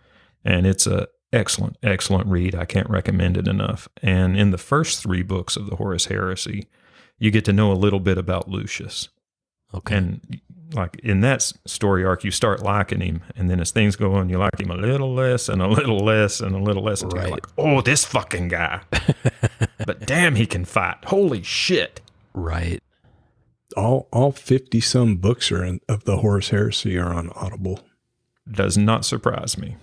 and it's a excellent, excellent read. I can't recommend it enough. And in the first 3 books of the Horus Heresy, you get to know a little bit about Lucius. Okay. And like in that story arc, you start liking him, and then as things go on, you like him a little less and a little less and a little less. Until you're like, oh, this fucking guy. But damn, he can fight. Holy shit. Right. All 50 some books of the Horus Heresy are on Audible. Does not surprise me.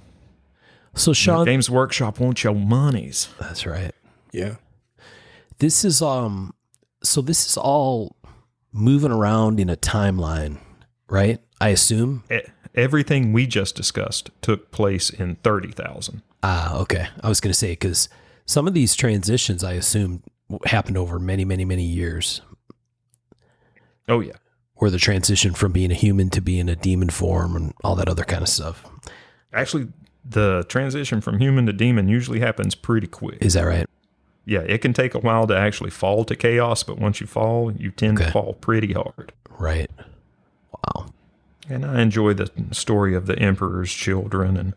So Sean, Games Workshop wants your monies. That's right. Yeah. This is so this is all moving around in a timeline, right? I assume. Everything we just discussed took place in 30,000. Ah, okay. I was going to say, because some of these transitions, I assume, happened over many, many, many years. Oh, yeah. Or the transition from being a human to being a demon form and all that other kind of stuff. Actually, the transition from human to demon usually happens pretty quick. Is that right? Yeah, it can take a while to actually fall to chaos, but once you fall, you tend to fall pretty hard. Right. Wow. And I enjoy the story of the Emperor's children, and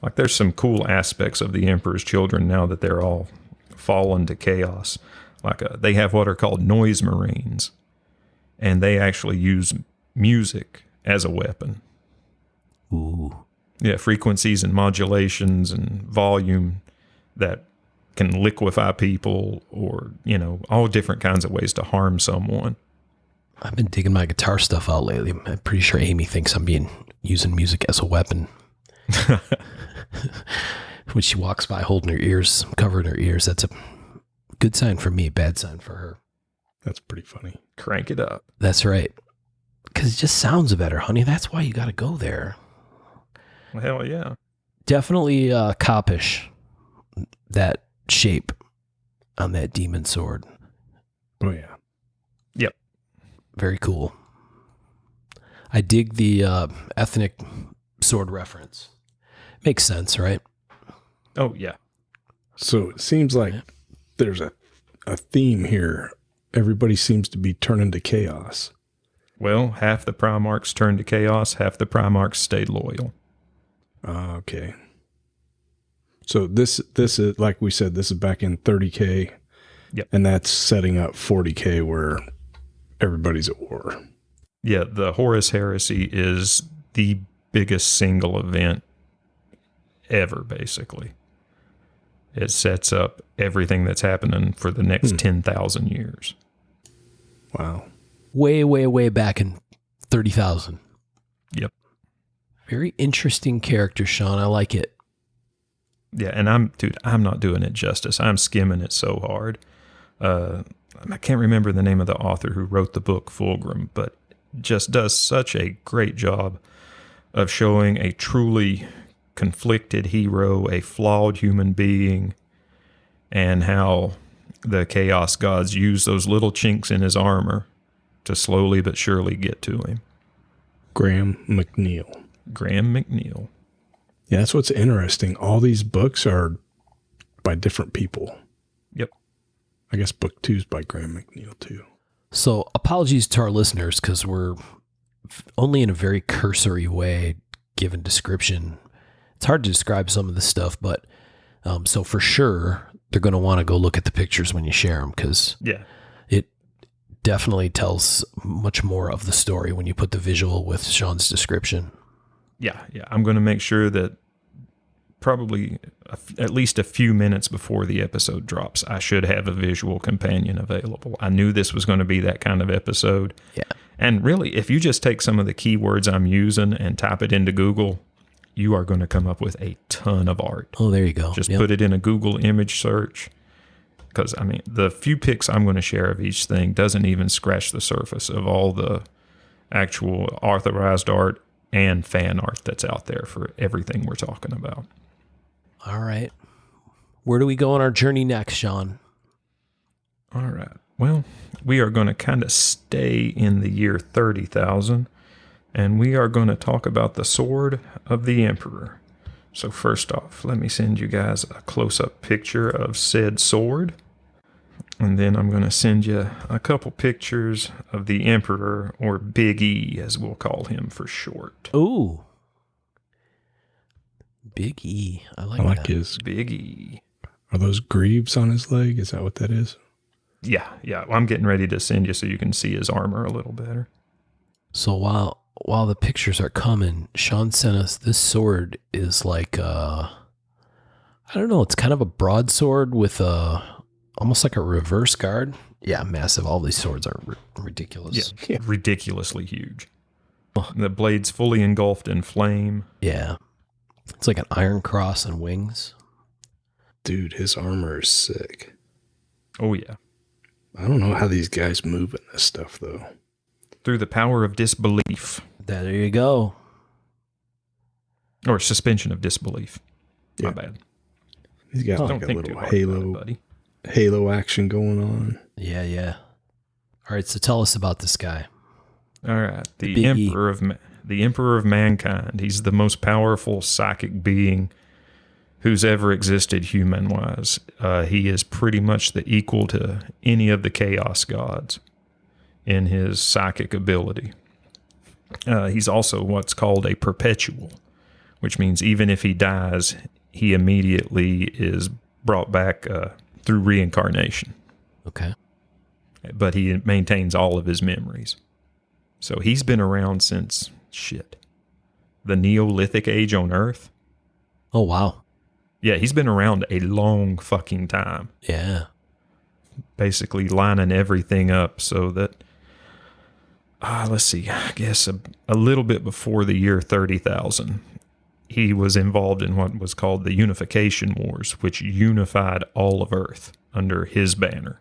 like there's some cool aspects of the Emperor's children now that they're all fallen to chaos. Like they have what are called noise marines, and they actually use music as a weapon. Ooh. Yeah, frequencies and modulations and volume that can liquefy people, or, you know, all different kinds of ways to harm someone. I've been digging my guitar stuff out lately. I'm pretty sure Amy thinks I'm using music as a weapon. When she walks by holding her ears, covering her ears, that's a good sign for me, bad sign for her. That's pretty funny. Crank it up. That's right. Because it just sounds better, honey. That's why you got to go there. Well, hell yeah. Definitely coppish, that shape on that demon sword. Oh, yeah. Yep. Very cool. I dig the ethnic sword reference. Makes sense, right? Oh, yeah. So it seems like there's a theme here. Everybody seems to be turning to chaos. Well, half the Primarchs turned to chaos, half the Primarchs stayed loyal. Okay. So this is, like we said, this is back in 30K. Yep. And that's setting up 40K where everybody's at war. Yeah, the Horus Heresy is the biggest single event ever, basically. It sets up everything that's happening for the next 10,000 years. Wow. Way, way, way back in 30,000. Yep. Very interesting character, Sean. I like it. Yeah, and I'm not doing it justice. I'm skimming it so hard. I can't remember the name of the author who wrote the book Fulgrim, but just does such a great job of showing a truly conflicted hero, a flawed human being, and how the Chaos Gods use those little chinks in his armor to slowly but surely get to him. Graham McNeil. Graham McNeil. Yeah, that's what's interesting. All these books are by different people. Yep. I guess book 2 is by Graham McNeil too. So apologies to our listeners because we're only in a very cursory way given description. It's hard to describe some of this stuff, but so for sure they're going to want to go look at the pictures when you share them because it definitely tells much more of the story when you put the visual with Sean's description. Yeah. I'm going to make sure that probably at least a few minutes before the episode drops, I should have a visual companion available. I knew this was going to be that kind of episode. Yeah. And really, if you just take some of the keywords I'm using and type it into Google, you are going to come up with a ton of art. Oh, there you go. Just put it in a Google image search. Because, I mean, the few pics I'm going to share of each thing doesn't even scratch the surface of all the actual authorized art and fan art that's out there for everything we're talking about. All right. Where do we go on our journey next, Sean? All right. Well, we are going to kind of stay in the year 30,000, and we are going to talk about the Sword of the Emperor. So first off, let me send you guys a close-up picture of said sword, and then I'm going to send you a couple pictures of the Emperor, or Big E, as we'll call him for short. Ooh. Big E. I like that. His. Big E. Are those greaves on his leg? Is that what that is? Yeah. Well, I'm getting ready to send you so you can see his armor a little better. So while the pictures are coming, Sean sent us this sword is like I don't know, it's kind of a broadsword with almost like a reverse guard. Yeah, massive. All these swords are ridiculous. Yeah, ridiculously huge. The blade's fully engulfed in flame. Yeah. It's like an iron cross and wings. Dude, his armor is sick. Oh, yeah. I don't know how these guys move in this stuff, though. Through the power of disbelief. There you go. Or suspension of disbelief. Yeah. My bad. He's got like a little Halo action going on. Yeah. All right, so tell us about this guy. All right. The Emperor of Mankind. He's the most powerful psychic being who's ever existed human-wise. He is pretty much the equal to any of the Chaos Gods in his psychic ability. He's also what's called a perpetual, which means even if he dies, he immediately is brought back through reincarnation. Okay. But he maintains all of his memories. So he's been around since, the Neolithic age on Earth. Oh, wow. Yeah, he's been around a long fucking time. Yeah. Basically lining everything up so that, let's see, I guess a little bit before the year 30,000, he was involved in what was called the Unification Wars, which unified all of Earth under his banner.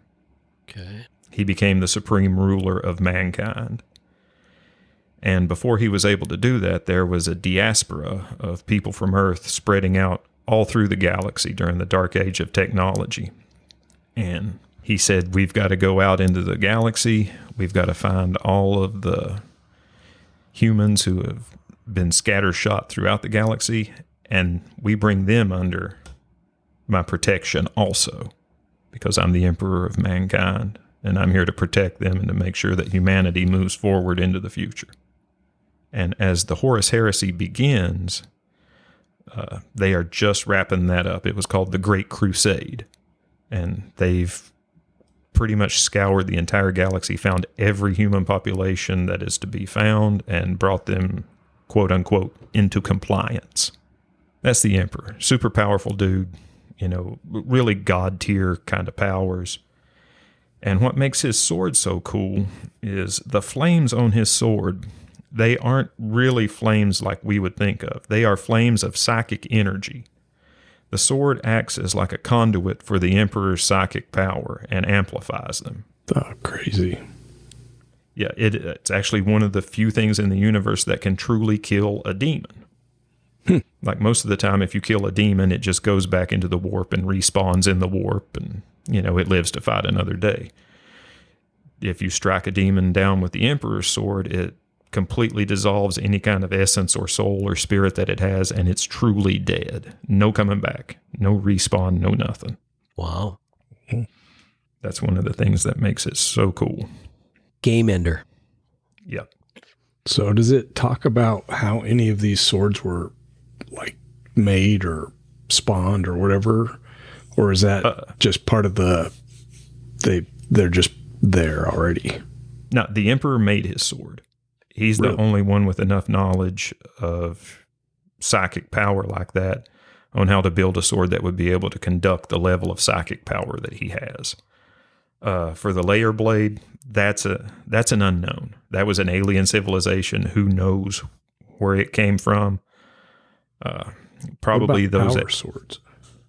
Okay. He became the supreme ruler of mankind. And before he was able to do that, there was a diaspora of people from Earth spreading out all through the galaxy during the dark age of technology. And he said, we've got to go out into the galaxy. We've got to find all of the humans who have been scattershot throughout the galaxy, and we bring them under my protection also, because I'm the Emperor of Mankind, and I'm here to protect them and to make sure that humanity moves forward into the future. And as the Horus Heresy begins, they are just wrapping that up. It was called the Great Crusade, and they've pretty much scoured the entire galaxy, found every human population that is to be found, and brought them, quote unquote, into compliance. That's the Emperor. Super powerful dude, really god tier kind of powers. And what makes his sword so cool is the flames on his sword. They aren't really flames like we would think of. They are flames of psychic energy. The sword acts as like a conduit for the Emperor's psychic power and amplifies them. Oh, crazy. Yeah, it's actually one of the few things in the universe that can truly kill a demon. Like most of the time, if you kill a demon, it just goes back into the warp and respawns in the warp, and, it lives to fight another day. If you strike a demon down with the Emperor's sword, it completely dissolves any kind of essence or soul or spirit that it has, and it's truly dead. No coming back. No respawn, no nothing. Wow. That's one of the things that makes it so cool. Game ender. Yep. So does it talk about how any of these swords were like made or spawned or whatever? Or is that just part of they're just there already? No, the Emperor made his sword. He's the only one with enough knowledge of psychic power like that on how to build a sword that would be able to conduct the level of psychic power that he has. For the layer blade, that's an unknown. That was an alien civilization. Who knows where it came from? Probably those power swords.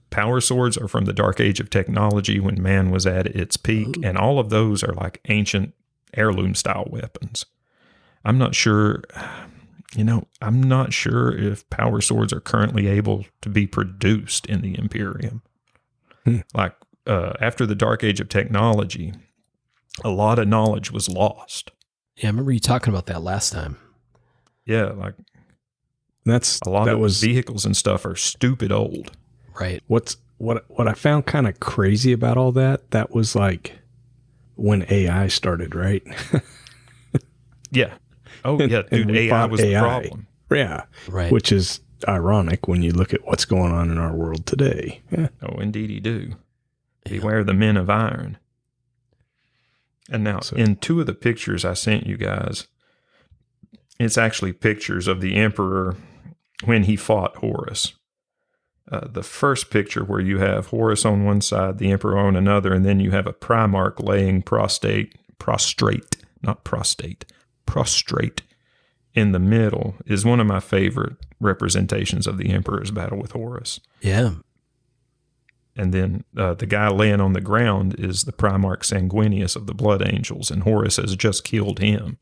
Power swords are from the dark age of technology when man was at its peak, and all of those are like ancient heirloom style weapons. I'm not sure if power swords are currently able to be produced in the Imperium. Like after the dark age of technology, a lot of knowledge was lost. Yeah, I remember you talking about that last time. Yeah, like that's a lot of vehicles and stuff are stupid old. Right. What I found kind of crazy about all that was like when AI started, right? Yeah. Oh, yeah, dude, AI was the problem. Yeah. Right. Which is ironic when you look at what's going on in our world today. Yeah. Oh, indeed you do. Beware the men of iron. And now, in two of the pictures I sent you guys, it's actually pictures of the Emperor when he fought Horus. The first picture where you have Horus on one side, the Emperor on another, and then you have a Primarch laying prostrate in the middle is one of my favorite representations of the Emperor's battle with Horus. Yeah. And then the guy laying on the ground is the Primarch Sanguinius of the Blood Angels, and Horus has just killed him.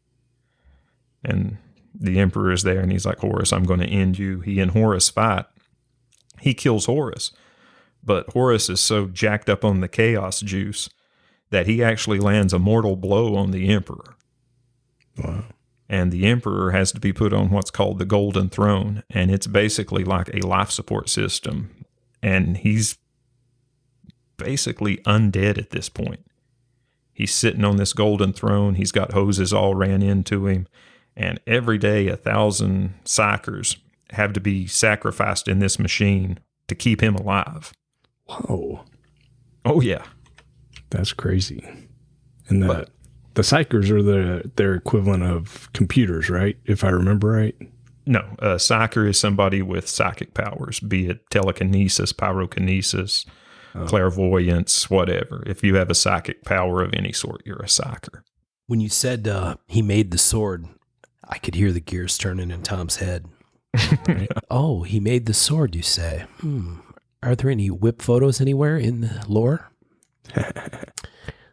And the Emperor is there, and he's like, Horus, I'm going to end you. He and Horus fight. He kills Horus, but Horus is so jacked up on the chaos juice that he actually lands a mortal blow on the Emperor. Wow. And the Emperor has to be put on what's called the Golden Throne, and it's basically like a life support system. And he's basically undead at this point. He's sitting on this golden throne. He's got hoses all ran into him. And every day, 1,000 psychers have to be sacrificed in this machine to keep him alive. Whoa. Oh, yeah. That's crazy. And the psychers are their equivalent of computers, right? If I remember right. No, a psyker is somebody with psychic powers, be it telekinesis, pyrokinesis, clairvoyance, whatever. If you have a psychic power of any sort, you're a psyker. When you said he made the sword, I could hear the gears turning in Tom's head. Oh, he made the sword, you say? Are there any whip photos anywhere in the lore?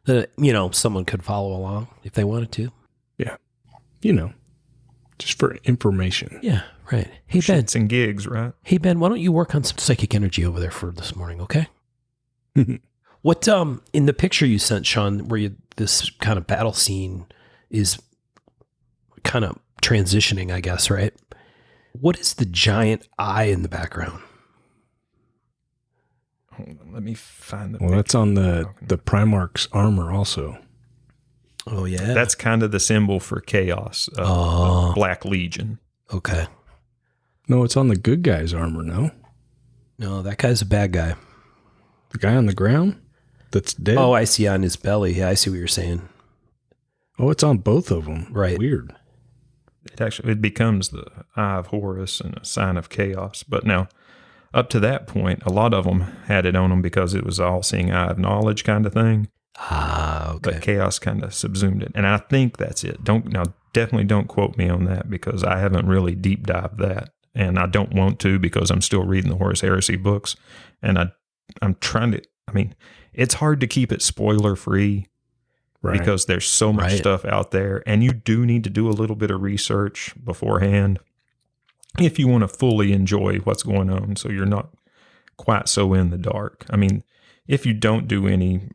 That, someone could follow along if they wanted to. Yeah. Just for information. Yeah, right. Hey, Ben. Shits and gigs, right? Hey, Ben, why don't you work on some psychic energy over there for this morning, okay? What, in the picture you sent, Sean, where this kind of battle scene is kind of transitioning, I guess, right? What is the giant eye in the background? Hold on, let me find the Well, that's on the Primarch's armor also. Oh, yeah? That's kind of the symbol for chaos, the Black Legion. Okay. No, it's on the good guy's armor, no? No, that guy's a bad guy. The guy on the ground? that's dead? Oh, I see on his belly. Yeah, I see what you're saying. Oh, it's on both of them. Right. Weird. It becomes the Eye of Horus and a sign of chaos. But now, up to that point, a lot of them had it on them because it was all-seeing eye of knowledge kind of thing. Ah, okay. But chaos kind of subsumed it. And I think that's it. Definitely don't quote me on that because I haven't really deep dived that. And I don't want to because I'm still reading the Horus Heresy books. And I'm trying to, it's hard to keep it spoiler free. Right. Because there's so much stuff out there, and you do need to do a little bit of research beforehand if you want to fully enjoy what's going on, so you're not quite so in the dark. If you don't do any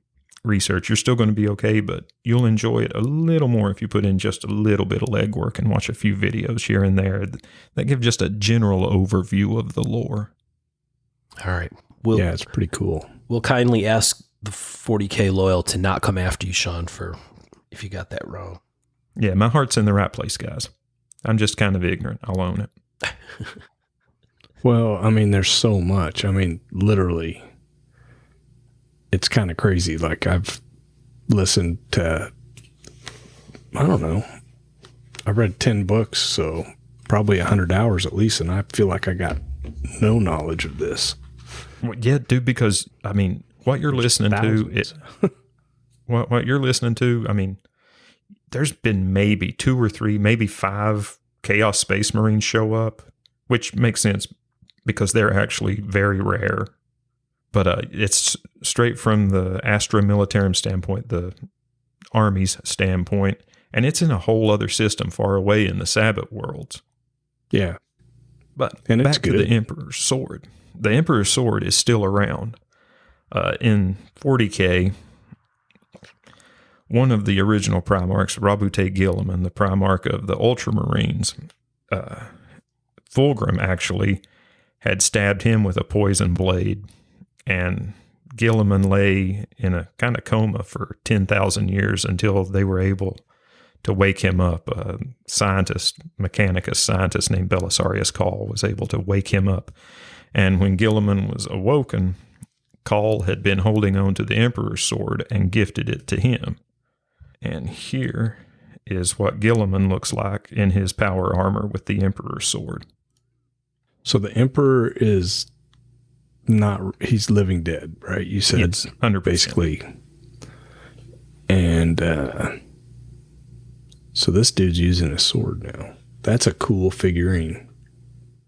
research, you're still going to be okay, but you'll enjoy it a little more if you put in just a little bit of legwork and watch a few videos here and there that give just a general overview of the lore. All right. Yeah, it's pretty cool. We'll kindly ask the 40K loyal to not come after you, Sean, for if you got that wrong. Yeah, my heart's in the right place, guys. I'm just kind of ignorant. I'll own it. Well, there's so much. Literally, it's kind of crazy. Like, I've listened to, I don't know, I read 10 books, so probably 100 hours at least, and I feel like I got no knowledge of this. Well, yeah, dude, because, what you're listening to, what you're listening to, there's been maybe 2 or 3, maybe 5 Chaos Space Marines show up, which makes sense because they're actually very rare. But it's straight from the Astra Militarum standpoint, the Army's standpoint, and it's in a whole other system far away in the Sabbath worlds. Yeah. But and back to the Emperor's Sword. The Emperor's Sword is still around. In 40K, one of the original Primarchs, Rabute Gilliman, the Primarch of the Ultramarines, Fulgrim actually had stabbed him with a poison blade, and Gilliman lay in a kind of coma for 10,000 years until they were able to wake him up. A scientist, Mechanicus scientist named Belisarius Call was able to wake him up. And when Gilliman was awoken, Call had been holding on to the Emperor's Sword and gifted it to him. And here is what Gilliman looks like in his power armor with the Emperor's Sword. So the Emperor is not, he's living dead, right? You said it's 100%. Basically. And so this dude's using a sword now. That's a cool figurine.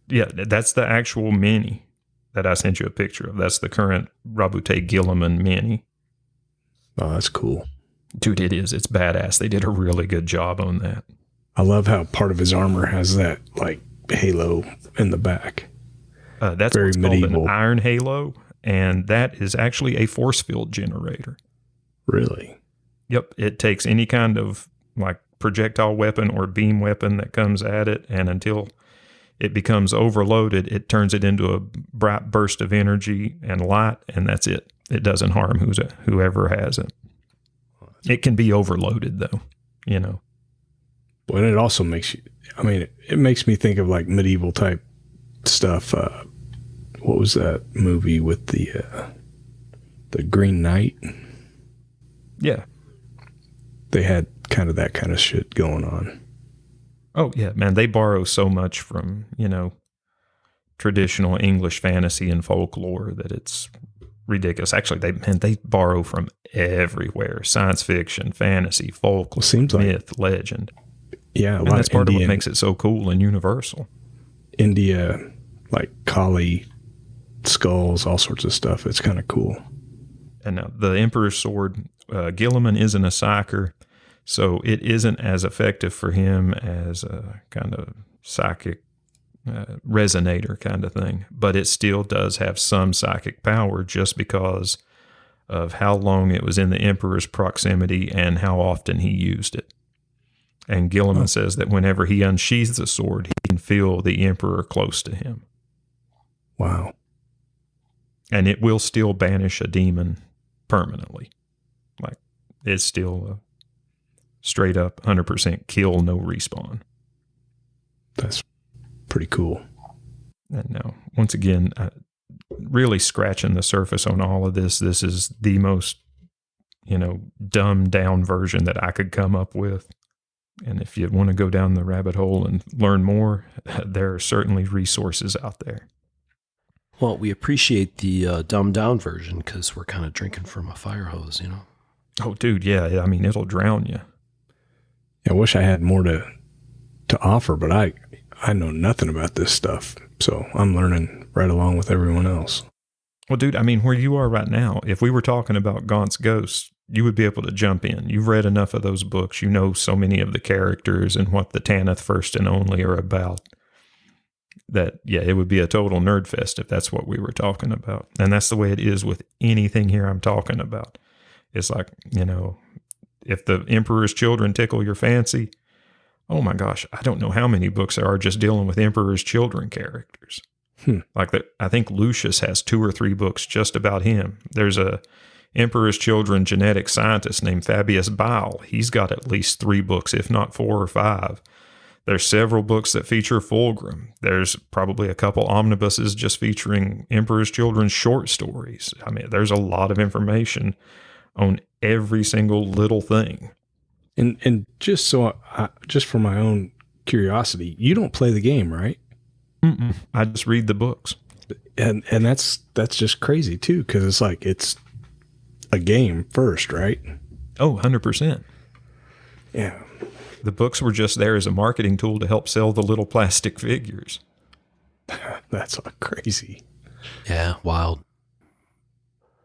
Yeah, that's the actual mini that I sent you a picture of. That's the current Rabute Gilliman mini. Oh, that's cool. Dude, it is. It's badass. They did a really good job on that. I love how part of his armor has that, like, halo in the back. That's very what's medieval. Called an iron halo, and that is actually a force field generator. Really? Yep. It takes any kind of, like, projectile weapon or beam weapon that comes at it, and until it becomes overloaded, it turns it into a bright burst of energy and light, and that's it. It doesn't harm whoever has it. It can be overloaded, though, But it also makes you, it makes me think of, like, medieval type stuff. What was that movie with the Green Knight? Yeah. They had kind of that kind of shit going on. Oh, yeah, man. They borrow so much from, traditional English fantasy and folklore that it's ridiculous. Actually, they borrow from everywhere. Science fiction, fantasy, folklore, myth, legend. Yeah, and that's part of what makes it so cool and universal. India, like Kali, skulls, all sorts of stuff. It's kind of cool. And now the Emperor's Sword, Gilliman isn't a psyker, so it isn't as effective for him as a kind of psychic resonator kind of thing. But it still does have some psychic power just because of how long it was in the Emperor's proximity and how often he used it. And Gilliman says that whenever he unsheathes the sword, he can feel the Emperor close to him. Wow. And it will still banish a demon permanently. Like, it's still a straight up 100% kill, no respawn. That's pretty cool. And now, once again, really scratching the surface on all of this. This is the most dumbed down version that I could come up with. And if you want to go down the rabbit hole and learn more, there are certainly resources out there. Well, we appreciate the dumbed down version because we're kind of drinking from a fire hose, Oh, dude, yeah. I mean, it'll drown you. I wish I had more to offer, but I know nothing about this stuff. So I'm learning right along with everyone else. Well, dude, I mean, where you are right now, if we were talking about Gaunt's Ghosts, you would be able to jump in. You've read enough of those books. You know so many of the characters and what the Tanith First and Only are about. That, yeah, it would be a total nerd fest if that's what we were talking about. And that's the way it is with anything here I'm talking about. It's like, if the Emperor's Children tickle your fancy, oh my gosh, I don't know how many books there are just dealing with Emperor's Children characters. Like that, I think Lucius has 2 or 3 books just about him. There's a Emperor's Children genetic scientist named Fabius Bile. He's got at least 3 books, if not 4 or 5. There's several books that feature Fulgrim. There's probably a couple omnibuses just featuring Emperor's Children's short stories. I mean, there's a lot of information on every single little thing. And just just for my own curiosity, you don't play the game, right? Mm-mm. I just read the books. And that's just crazy too, because it's like it's a game first, right? Oh, 100%. Yeah. The books were just there as a marketing tool to help sell the little plastic figures. That's crazy. Yeah, wild.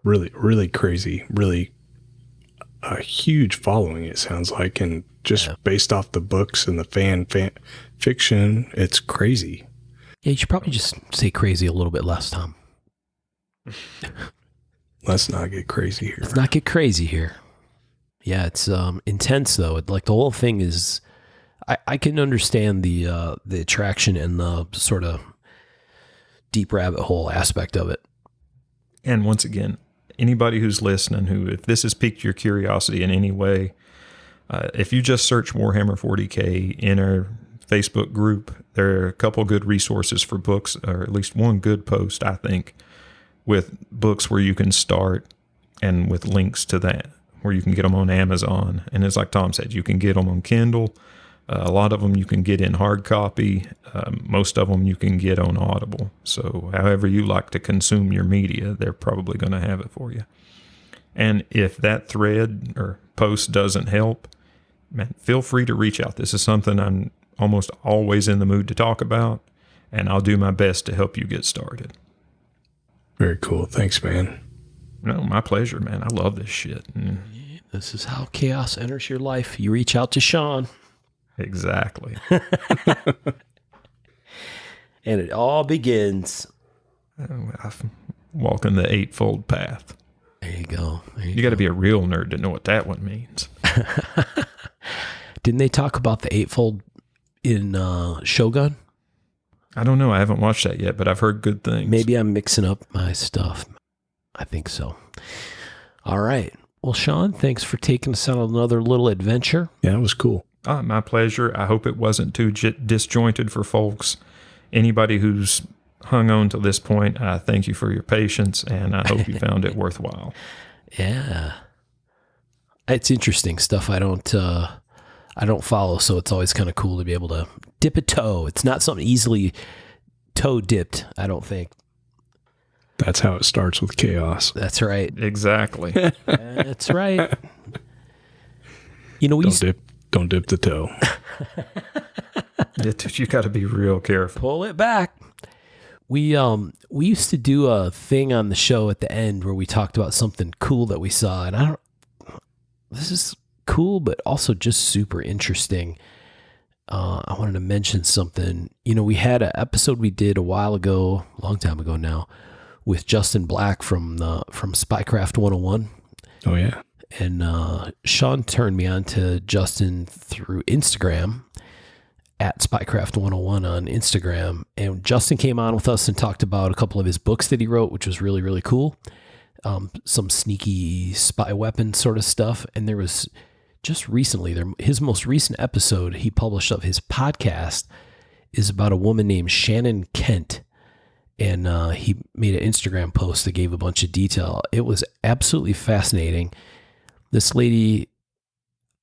Really, really crazy. Really a huge following, it sounds like. And just based off the books and the fan fiction, it's crazy. Yeah, you should probably just say crazy a little bit less, Tom. Let's not get crazy here. Let's not get crazy here. Yeah, it's intense though. Like the whole thing is, I can understand the attraction and the sort of deep rabbit hole aspect of it. And once again, anybody who's listening, if this has piqued your curiosity in any way, if you just search Warhammer 40K in our Facebook group, there are a couple good resources for books, or at least one good post, I think, with books where you can start and with links to that, where you can get them on Amazon. And it's like Tom said, you can get them on Kindle. A lot of them you can get in hard copy. Most of them you can get on Audible. So however you like to consume your media, they're probably going to have it for you. And if that thread or post doesn't help, man, feel free to reach out. This is something I'm almost always in the mood to talk about, and I'll do my best to help you get started. Very cool. Thanks, man. No, my pleasure, man. I love this shit. This is how chaos enters your life. You reach out to Sean. Exactly. And it all begins. I'm walking the eightfold path. There you go. You got to be a real nerd to know what that one means. Didn't they talk about the eightfold in Shogun? I don't know. I haven't watched that yet, but I've heard good things. Maybe I'm mixing up my stuff. I think so. All right. Well, Sean, thanks for taking us on another little adventure. Yeah, it was cool. My pleasure. I hope it wasn't too disjointed for folks. Anybody who's hung on to this point, I thank you for your patience, and I hope you found it worthwhile. Yeah. It's interesting stuff I don't follow, so it's always kind of cool to be able to dip a toe. It's not something easily toe dipped, I don't think. That's how it starts with chaos. That's right. Exactly. That's right. You know, Don't dip the toe. You got to be real careful. Pull it back. We used to do a thing on the show at the end where we talked about something cool that we saw, and this is cool, but also just super interesting. I wanted to mention something. You know, we had an episode we did a while ago, a long time ago now, with Justin Black from Spycraft 101. Oh yeah. And Sean turned me on to Justin through Instagram at Spycraft 101 on Instagram. And Justin came on with us and talked about a couple of his books that he wrote, which was really, really cool. Some sneaky spy weapon sort of stuff. And there was just recently, his most recent episode he published of his podcast is about a woman named Shannon Kent. And he made an Instagram post that gave a bunch of detail. It was absolutely fascinating. This lady,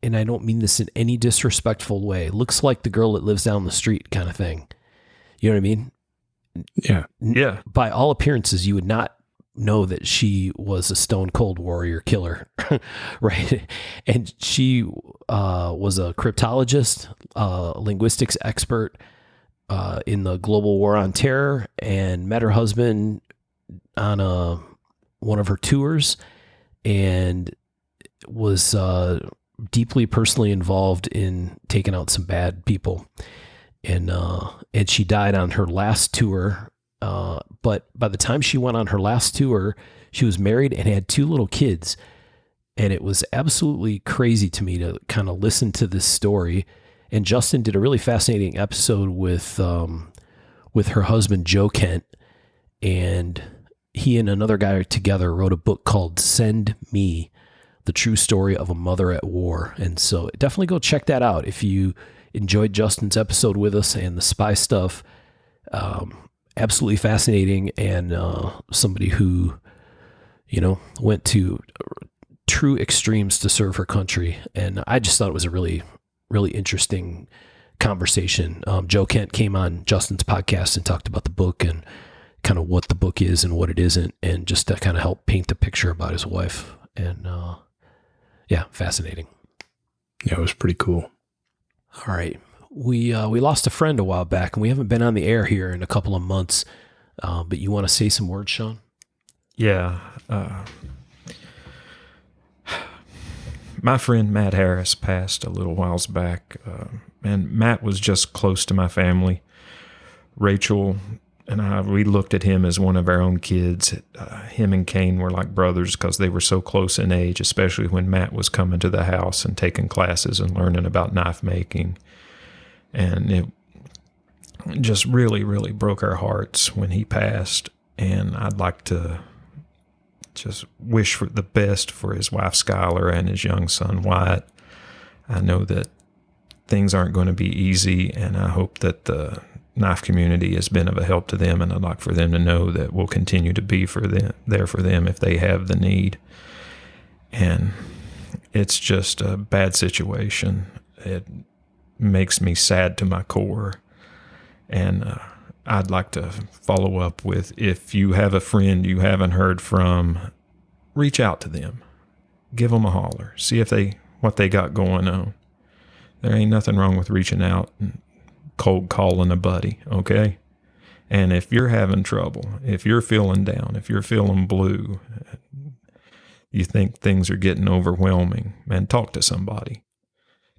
and I don't mean this in any disrespectful way, looks like the girl that lives down the street kind of thing. You know what I mean? Yeah. Yeah. By all appearances, you would not know that she was a stone cold warrior killer, right? And she was a cryptologist, linguistics expert in the global war on terror, and met her husband on one of her tours, and was deeply personally involved in taking out some bad people. And she died on her last tour. But by the time she went on her last tour, she was married and had 2 little kids. And it was absolutely crazy to me to kind of listen to this story. And Justin did a really fascinating episode with her husband, Joe Kent. And he and another guy together wrote a book called Send Me, The True Story of a Mother at War. And so definitely go check that out if you enjoyed Justin's episode with us and the spy stuff. Absolutely fascinating, and somebody who, went to true extremes to serve her country. And I just thought it was a really, really interesting conversation. Joe Kent came on Justin's podcast and talked about the book and kind of what the book is and what it isn't, and just to kind of help paint the picture about his wife. And yeah, fascinating. Yeah, it was pretty cool. All right. We lost a friend a while back, and we haven't been on the air here in a couple of months. But you want to say some words, Sean? Yeah. My friend Matt Harris passed a little whiles back, and Matt was just close to my family. Rachel and we looked at him as one of our own kids. Him and Kane were like brothers because they were so close in age, especially when Matt was coming to the house and taking classes and learning about knife making. And it just really, really broke our hearts when he passed. And I'd like to just wish for the best for his wife, Skylar, and his young son, Wyatt. I know that things aren't going to be easy, and I hope that the knife community has been of a help to them, and I'd like for them to know that we'll continue to be there for them if they have the need. And it's just a bad situation. It makes me sad to my core. And I'd like to follow up with, if you have a friend you haven't heard from, reach out to them. Give them a holler. See what they got going on. There ain't nothing wrong with reaching out and cold calling a buddy, okay? And if you're having trouble, if you're feeling down, if you're feeling blue, you think things are getting overwhelming, man, talk to somebody.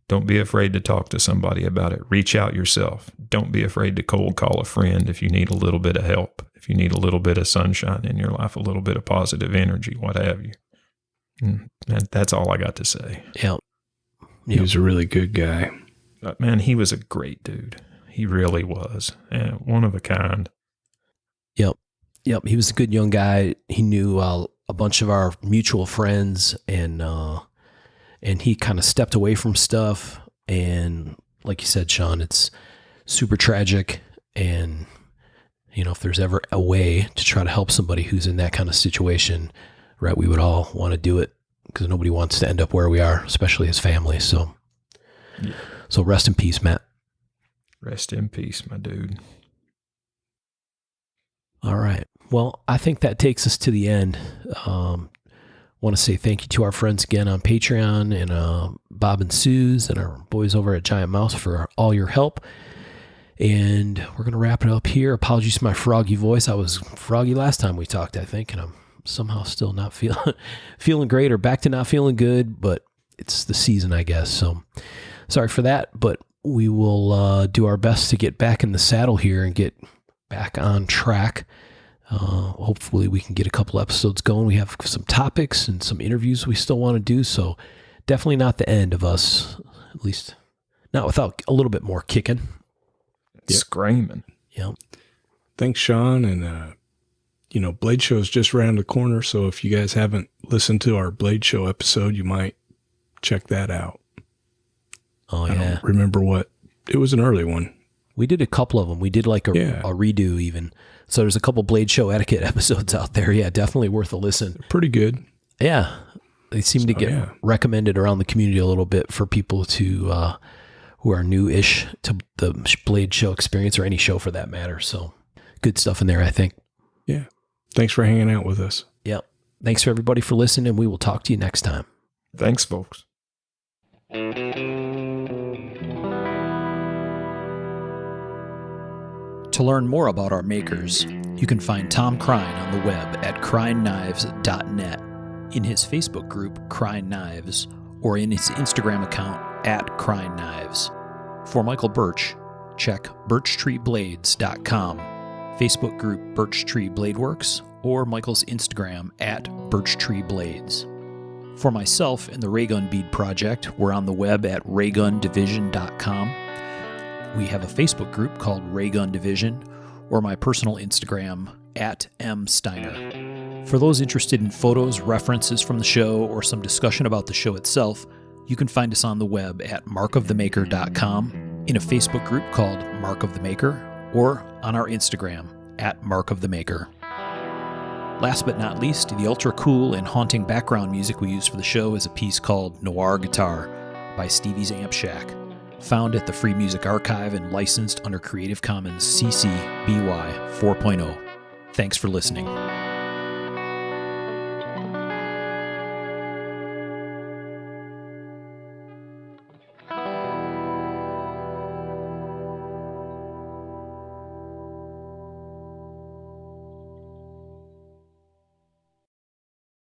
Don't be afraid to talk to somebody about it. Reach out yourself. Don't be afraid to cold call a friend if you need a little bit of help, if you need a little bit of sunshine in your life, a little bit of positive energy, what have you. And that's all I got to say. Yeah. He was a really good guy. Man, he was a great dude. He really was. And one of a kind. Yep. He was a good young guy. He knew a bunch of our mutual friends, and he kind of stepped away from stuff. And like you said, Sean, it's super tragic. And, if there's ever a way to try to help somebody who's in that kind of situation, right, we would all want to do it, because nobody wants to end up where we are, especially his family. So, yeah. So rest in peace, Matt. Rest in peace, my dude. All right. Well, I think that takes us to the end. Want to say thank you to our friends again on Patreon, and Bob and Suze and our boys over at Giant Mouse for all your help. And we're going to wrap it up here. Apologies for my froggy voice. I was froggy last time we talked, I think, and I'm somehow still not feeling great, or back to not feeling good, but it's the season, I guess. So sorry for that, but we will do our best to get back in the saddle here and get back on track. Hopefully we can get a couple episodes going. We have some topics and some interviews we still want to do, so definitely not the end of us, at least not without a little bit more kicking. Yep. Screaming. Yep. Thanks, Sean. And, Blade Show is just around the corner, so if you guys haven't listened to our Blade Show episode, you might check that out. Oh, I yeah. don't remember it was an early one. We did a couple of them. We did like a redo even. So there's a couple Blade Show etiquette episodes out there. Yeah, definitely worth a listen. Pretty good. Yeah. They seem to get recommended around the community a little bit for people to who are new-ish to the Blade Show experience, or any show for that matter. So good stuff in there, I think. Yeah. Thanks for hanging out with us. Yep. Thanks for everybody for listening, and we will talk to you next time. Thanks, folks. To learn more about our makers, you can find Tom Crine on the web at crineknives.net, in his Facebook group, Crine Knives, or in his Instagram account, @CrineKnives. For Michael Birch, check birchtreeblades.com, Facebook group Birch Tree Blade Works, or Michael's Instagram @BirchTreeBlades. For myself and the Raygun Bead Project, we're on the web at raygundivision.com. We have a Facebook group called Raygun Division, or my personal Instagram @msteiner. For those interested in photos, references from the show, or some discussion about the show itself, you can find us on the web at markofthemaker.com, in a Facebook group called Mark of the Maker, or on our Instagram @markofthemaker. Last but not least, the ultra cool and haunting background music we use for the show is a piece called Noir Guitar by Stevie's Amp Shack, found at the Free Music Archive and licensed under Creative Commons CC BY 4.0. Thanks for listening.